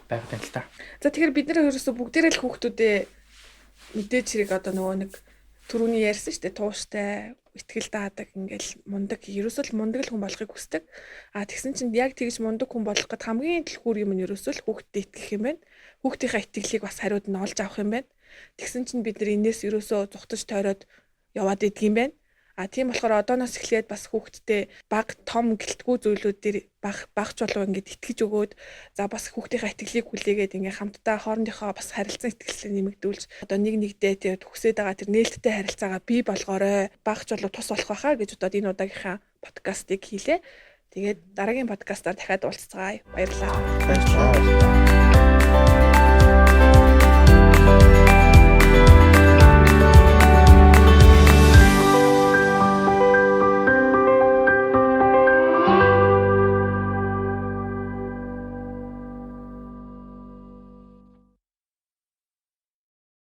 байгаад байна л та. За тэгэхээр бид нэр ерөөсө бүгдээрээ л хүүхдүүдээ мэдээж хэрэг одоо нөгөө нэг түрүүний ярьсан шүү дээ тууштай итгэл даадаг ингээл мундаг ерөөсөө л мундаг л хүн болохыг хүсдэг. А тэгсэн чинь яг тэгж мундаг хүн болох гэд хамгийн дэлгүүр юм нь ерөөсөө л хүүхдэд итгэх юм байна. Хүүхдийнхээ итгэлийг бас хариуд нь олж авах юм байна. Тэгсэн чинь бид нар энэс ерөөсөө зүхтаж тойроод яваад идэг юм байна. А тийм болохоор одооноос эхлээд бас хүүхдтэй баг том гэлтгүү зүйлүүд дээр багч болов ингээд итгэж өгөөд за бас хүүхдийнхээ итгэлийг хүлээгээд ингээ хамтдаа хоорондынхоо бас харилцан итгэлээ нэмэгдүүлж одоо нэгдээ тийм хүсэж байгаа тэр нээлттэй харилцаагаа бий болгоорой багч болов тус болох байхаа гэж удаад энэ удаагийнхаа подкастыг хийлээ. Тэгээд дараагийн подкастаар дахиад уулзцгаая. Баярлалаа.